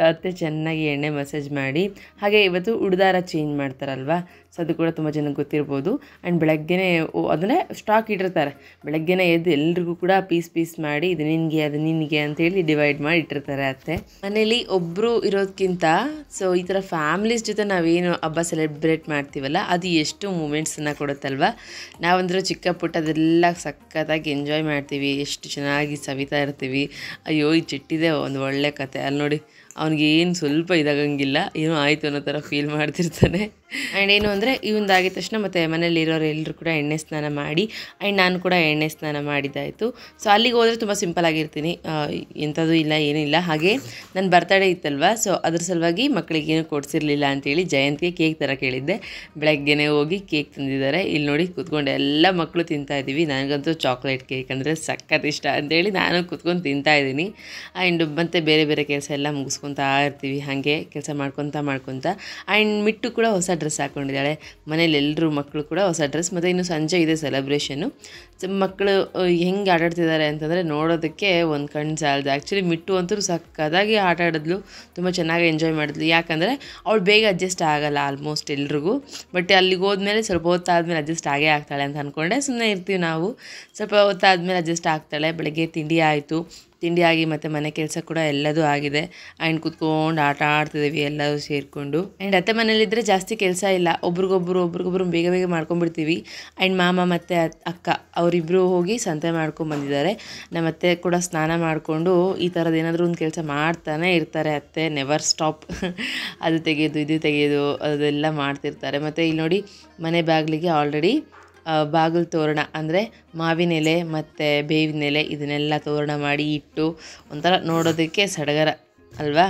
ಅತ್ತೆ ಚೆನ್ನಾಗಿ ಎಣ್ಣೆ ಮಸಾಜ್ ಮಾಡಿ. ಹಾಗೆ ಇವತ್ತು ಉಡ್ದಾರ ಚೇಂಜ್ ಮಾಡ್ತಾರಲ್ವ, ಸೊ ಅದು ಕೂಡ ತುಂಬ ಜನಕ್ಕೆ ಗೊತ್ತಿರ್ಬೋದು. ಆ್ಯಂಡ್ ಬೆಳಗ್ಗೆನೇ ಅದನ್ನೇ ಸ್ಟಾಕ್ ಇಟ್ಟಿರ್ತಾರೆ. ಬೆಳಗ್ಗೆನೇ ಎದ್ದು ಎಲ್ರಿಗೂ ಕೂಡ ಪೀಸ್ ಮಾಡಿ ಇದು ನಿನಗೆ ಅದು ನಿನಗೆ ಅಂತೇಳಿ ಡಿವೈಡ್ ಮಾಡಿ ಇಟ್ಟಿರ್ತಾರೆ ಅತ್ತೆ. ಮನೇಲಿ ಒಬ್ಬರು ಇರೋದಕ್ಕಿಂತ ಸೊ ಈ ಥರ ಫ್ಯಾಮ್ಲೀಸ್ ಜೊತೆ ನಾವೇನು ಹಬ್ಬ ಸೆಲೆಬ್ರೇಟ್ ಮಾಡ್ತೀವಲ್ಲ ಅದು ಎಷ್ಟು ಮೂಮೆಂಟ್ಸನ್ನು ಕೊಡುತ್ತಲ್ವ. ನಾವಂದ್ರೆ ಚಿಕ್ಕ ಪುಟ್ಟದೆಲ್ಲ ಸಖತ್ತಾಗಿ ಎಂಜಾಯ್ ಮಾಡ್ತೀವಿ, ಎಷ್ಟು ಚೆನ್ನಾಗಿ ಸವಿತಾ ಇರ್ತೀವಿ. ಅಯ್ಯೋ ಈ ಚಿಟ್ಟಿದೆ ಒಂದು ಒಳ್ಳೆ ಕತೆ. ಅಲ್ಲಿ ನೋಡಿ ಅವ್ನಿಗೆ ಏನು ಸ್ವಲ್ಪ ಇದಾಗಂಗಿಲ್ಲ, ಏನೋ ಆಯಿತು ಅನ್ನೋ ಥರ ಫೀಲ್ ಮಾಡ್ತಿರ್ತಾನೆ. ಆ್ಯಂಡ್ ಏನು ಅಂದರೆ ಇವಂದಾಗಿದ ತಕ್ಷಣ ಮತ್ತು ಮನೇಲಿರೋರು ಎಲ್ಲರೂ ಕೂಡ ಎಣ್ಣೆ ಸ್ನಾನ ಮಾಡಿ. ಆ್ಯಂಡ್ ನಾನು ಕೂಡ ಎಣ್ಣೆ ಸ್ನಾನ ಮಾಡಿದ್ದಾಯಿತು. ಸೊ ಅಲ್ಲಿಗೆ ಹೋದರೆ ತುಂಬ ಸಿಂಪಲಾಗಿರ್ತೀನಿ, ಎಂಥದ್ದು ಇಲ್ಲ ಏನಿಲ್ಲ. ಹಾಗೆ ನನ್ನ ಬರ್ತಡೇ ಇತ್ತಲ್ವ, ಸೊ ಅದ್ರ ಸಲುವಾಗಿ ಮಕ್ಕಳಿಗೇನು ಕೊಡಿಸಿರ್ಲಿಲ್ಲ ಅಂತೇಳಿ ಜಯಂತಿಗೆ ಕೇಕ್ ಥರ ಕೇಳಿದ್ದೆ. ಬೆಳಗ್ಗೆನೇ ಹೋಗಿ ಕೇಕ್ ತಂದಿದ್ದಾರೆ. ಇಲ್ಲಿ ನೋಡಿ ಕೂತ್ಕೊಂಡು ಎಲ್ಲ ಮಕ್ಕಳು ತಿಂತಾಯಿದ್ದೀವಿ. ನನಗಂತೂ ಚಾಕ್ಲೇಟ್ ಕೇಕ್ ಅಂದರೆ ಸಖತ್ ಇಷ್ಟ ಅಂತೇಳಿ ನಾನು ಕೂತ್ಕೊಂಡು ತಿಂತಾಯಿದ್ದೀನಿ. ಆ್ಯಂಡ್ ಮತ್ತು ಬೇರೆ ಬೇರೆ ಕೆಲಸ ಎಲ್ಲ ಮುಗಿಸ್ಕೊತಾ ಇರ್ತೀವಿ, ಹಾಗೆ ಕೆಲಸ ಮಾಡ್ಕೊತಾ. ಆ್ಯಂಡ್ ಮಿಟ್ಟು ಕೂಡ ಹೊಸ ಡ್ರೆಸ್ ಹಾಕ್ಕೊಂಡಿದ್ದಾಳೆ. ಮನೇಲಿ ಎಲ್ಲರೂ ಮಕ್ಕಳು ಕೂಡ ಹೊಸ ಡ್ರೆಸ್. ಮತ್ತು ಇನ್ನು ಸಂಜೆ ಇದೆ ಸೆಲೆಬ್ರೇಷನ್ನು. ಮಕ್ಕಳು ಹೆಂಗೆ ಆಟಾಡ್ತಿದ್ದಾರೆ ಅಂತಂದರೆ ನೋಡೋದಕ್ಕೆ ಒಂದು ಕಣ್ಣು ಸಾಲದು. ಆ್ಯಕ್ಚುಲಿ ಮಿಟ್ಟು ಅಂತೂ ಸಕ್ಕದಾಗಿ ಆಟ ಆಡಿದ್ಲು, ತುಂಬ ಚೆನ್ನಾಗಿ ಎಂಜಾಯ್ ಮಾಡಿದ್ಲು. ಯಾಕಂದರೆ ಅವಳು ಬೇಗ ಅಡ್ಜಸ್ಟ್ ಆಗಲ್ಲ ಆಲ್ಮೋಸ್ಟ್ ಎಲ್ರಿಗೂ. ಬಟ್ ಅಲ್ಲಿಗೆ ಹೋದ್ಮೇಲೆ ಸ್ವಲ್ಪ ಹೊತ್ತಾದ್ಮೇಲೆ ಅಡ್ಜಸ್ಟ್ ಆಗೇ ಆಗ್ತಾಳೆ ಅಂತ ಅಂದ್ಕೊಂಡೆ. ಸುಮ್ಮನೆ ಇರ್ತೀವಿ ನಾವು, ಸ್ವಲ್ಪ ಹೊತ್ತಾದ್ಮೇಲೆ ಅಡ್ಜಸ್ಟ್ ಆಗ್ತಾಳೆ. ಬೆಳಗ್ಗೆ ತಿಂಡಿ ಆಯಿತು, ತಿಂಡಿ ಆಗಿ ಮತ್ತು ಮನೆ ಕೆಲಸ ಕೂಡ ಎಲ್ಲದೂ ಆಗಿದೆ. ಆ್ಯಂಡ್ ಕೂತ್ಕೊಂಡು ಆಟ ಆಡ್ತಿದ್ದೀವಿ ಎಲ್ಲರೂ ಸೇರಿಕೊಂಡು. ಆ್ಯಂಡ್ ಅತ್ತೆ ಮನೇಲಿದ್ದರೆ ಜಾಸ್ತಿ ಕೆಲಸ ಇಲ್ಲ, ಒಬ್ರಿಗೊಬ್ರು ಬೇಗ ಮಾಡ್ಕೊಂಡ್ಬಿಡ್ತೀವಿ. ಆ್ಯಂಡ್ ಮಾಮ ಮತ್ತು ಅಕ್ಕ ಅವರಿಬ್ಬರು ಹೋಗಿ ಸಂತೆ ಮಾಡ್ಕೊಂಡ್ಬಂದಿದ್ದಾರೆ. ನಮ್ಮ ಅತ್ತೆ ಕೂಡ ಸ್ನಾನ ಮಾಡಿಕೊಂಡು ಈ ಥರದ್ದು ಏನಾದರೂ ಒಂದು ಕೆಲಸ ಮಾಡ್ತಾನೆ ಇರ್ತಾರೆ ಅತ್ತೆ, ನೆವರ್ ಸ್ಟಾಪ್. ಅದು ತೆಗೆಯೋದು ಇದು ತೆಗೆಯೋದು ಅದೆಲ್ಲ ಮಾಡ್ತಿರ್ತಾರೆ. ಮತ್ತು ಇಲ್ಲಿ ನೋಡಿ ಮನೆ ಬಾಗಿಲಿಗೆ ಆಲ್ರೆಡಿ ಬಾಗಿಲು ತೋರಣ ಅಂದರೆ ಮಾವಿನ ಎಲೆ ಮತ್ತು ಬೇವಿನ ಎಲೆ ಇದನ್ನೆಲ್ಲ ತೋರಣ ಮಾಡಿ ಇಟ್ಟು ಒಂಥರ ನೋಡೋದಕ್ಕೆ ಸಡಗರ ಅಲ್ವಾ.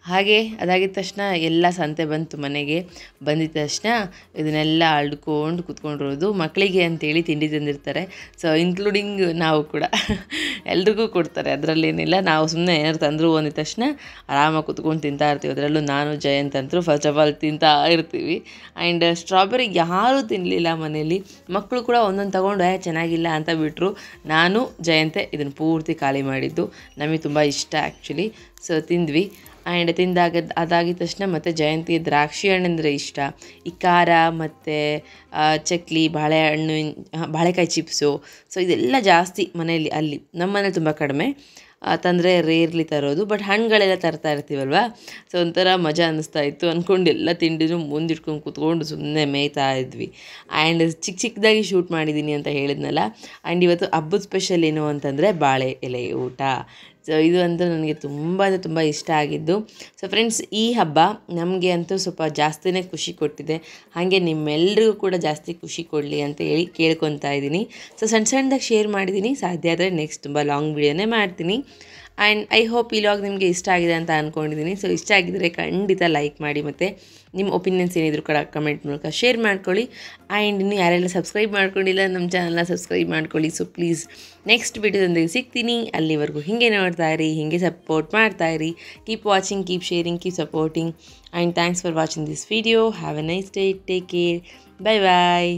ಹಾಗೆ ಅದಾಗಿದ ತಕ್ಷಣ ಎಲ್ಲ ಸಂತೆ ಬಂತು ಮನೆಗೆ. ಬಂದಿದ್ದ ತಕ್ಷಣ ಇದನ್ನೆಲ್ಲ ಅಳ್ಕೊಂಡು ಕೂತ್ಕೊಂಡಿರೋದು. ಮಕ್ಕಳಿಗೆ ಅಂತೇಳಿ ತಿಂಡಿ ತಂದಿರ್ತಾರೆ, ಸೊ ಇನ್ಕ್ಲೂಡಿಂಗ್ ನಾವು ಕೂಡ ಎಲ್ರಿಗೂ ಕೊಡ್ತಾರೆ, ಅದರಲ್ಲೇನಿಲ್ಲ. ನಾವು ಸುಮ್ಮನೆ ಏನಾದ್ರು ತಂದರು ಅಂದಿದ ತಕ್ಷಣ ಆರಾಮಾಗಿ ಕೂತ್ಕೊಂಡು ತಿಂತಾ ಇರ್ತೀವಿ. ಅದರಲ್ಲೂ ನಾನು ಜಯಂತ್ ಅಂತರೂ ಫಸ್ಟ್ ಆಫ್ ಆಲ್ ತಿಂತಾ ಇರ್ತೀವಿ. ಆ್ಯಂಡ್ ಸ್ಟ್ರಾಬೆರಿ ಯಾರೂ ತಿನ್ನಲಿಲ್ಲ ಮನೇಲಿ. ಮಕ್ಕಳು ಕೂಡ ಒಂದೊಂದು ತೊಗೊಂಡು ಚೆನ್ನಾಗಿಲ್ಲ ಅಂತ ಬಿಟ್ಟರು. ನಾನು ಜಯಂತೆ ಇದನ್ನು ಪೂರ್ತಿ ಖಾಲಿ ಮಾಡಿದ್ದು. ನಮಗೆ ತುಂಬ ಇಷ್ಟ ಆ್ಯಕ್ಚುಲಿ. ಸೊ ತಿಂದ್ವಿ. ಆ್ಯಂಡ್ ಅದಾಗಿದ ತಕ್ಷಣ ಮತ್ತು ಜಯಂತಿಗೆ ದ್ರಾಕ್ಷಿ ಹಣ್ಣಂದರೆ ಇಷ್ಟ. ಈ ಖಾರ ಮತ್ತು ಚಕ್ಲಿ, ಬಾಳೆಕಾಯಿ ಚಿಪ್ಸು, ಸೊ ಇದೆಲ್ಲ ಜಾಸ್ತಿ ಮನೆಯಲ್ಲಿ. ಅಲ್ಲಿ ನಮ್ಮ ಮನೇಲಿ ತುಂಬ ಕಡಿಮೆ ತಂದರೆ ರೇರ್ಲಿ ತರೋದು, ಬಟ್ ಹಣ್ಣುಗಳೆಲ್ಲ ತರ್ತಾ ಇರ್ತೀವಲ್ವ, ಸೊ ಒಂಥರ ಮಜಾ ಅನ್ನಿಸ್ತಾ ಇತ್ತು. ಅಂದ್ಕೊಂಡು ಎಲ್ಲ ತಿಂಡಿನೂ ಮುಂದಿಟ್ಕೊಂಡು ಕೂತ್ಕೊಂಡು ಸುಮ್ಮನೆ ಮೇಯ್ತಾ ಇದ್ವಿ. ಆ್ಯಂಡ್ ಚಿಕ್ಕದಾಗಿ ಶೂಟ್ ಮಾಡಿದ್ದೀನಿ ಅಂತ ಹೇಳಿದ್ನಲ್ಲ. ಆ್ಯಂಡ್ ಇವತ್ತು ಹಬ್ಬದ ಸ್ಪೆಷಲ್ ಏನು ಅಂತಂದರೆ ಬಾಳೆ ಎಲೆ ಊಟ. ಸೊ ಇದು ಅಂತೂ ನನಗೆ ತುಂಬ ಇಷ್ಟ ಆಗಿದ್ದು. ಸೊ ಫ್ರೆಂಡ್ಸ್, ಈ ಹಬ್ಬ ನಮಗೆ ಅಂತೂ ಸ್ವಲ್ಪ ಜಾಸ್ತಿನೇ ಖುಷಿ ಕೊಟ್ಟಿದೆ. ಹಾಗೆ ನಿಮ್ಮೆಲ್ಲರಿಗೂ ಕೂಡ ಜಾಸ್ತಿ ಖುಷಿ ಕೊಡಲಿ ಅಂತ ಹೇಳಿ ಕೇಳ್ಕೊತಾ ಇದ್ದೀನಿ. ಸೊ ಸಣ್ಣದಾಗಿ ಶೇರ್ ಮಾಡಿದ್ದೀನಿ. ಸಾಧ್ಯ ಆದರೆ ನೆಕ್ಸ್ಟ್ ತುಂಬ ಲಾಂಗ್ ವಿಡಿಯೋನೇ ಮಾಡ್ತೀನಿ. ಆ್ಯಂಡ್ ಐ ಹೋಪ್ ಈ ಲಾಗ್ ನಿಮಗೆ ಇಷ್ಟ ಆಗಿದೆ ಅಂತ ಅಂದ್ಕೊಂಡಿದ್ದೀನಿ. ಸೊ ಇಷ್ಟ ಆಗಿದ್ದರೆ ಖಂಡಿತ ಲೈಕ್ ಮಾಡಿ, ಮತ್ತು ನಿಮ್ಮ ಒಪಿನಿಯನ್ಸ್ ಏನಿದ್ರು ಕೂಡ ಕಮೆಂಟ್ ಮೂಲಕ ಶೇರ್ ಮಾಡ್ಕೊಳ್ಳಿ. ಆ್ಯಂಡ್ ಇನ್ನು ಯಾರೆಲ್ಲ ಸಬ್ಸ್ಕ್ರೈಬ್ ಮಾಡ್ಕೊಂಡಿಲ್ಲ ನಮ್ಮ ಚಾನಲ್ನ ಸಬ್ಸ್ಕ್ರೈಬ್ ಮಾಡ್ಕೊಳ್ಳಿ. ಸೊ ಪ್ಲೀಸ್ ನೆಕ್ಸ್ಟ್ ವಿಡಿಯೋದೊಂದಿಗೆ ಸಿಗ್ತೀನಿ. ಅಲ್ಲಿವರೆಗೂ ಹೀಗೆ ನೋಡ್ತಾ ಇರಿ, ಹೀಗೆ ಸಪೋರ್ಟ್ ಮಾಡ್ತಾ ಇರಿ. Keep watching, keep sharing, keep supporting. And thanks for watching this video. Have a nice day. Take care. Bye bye.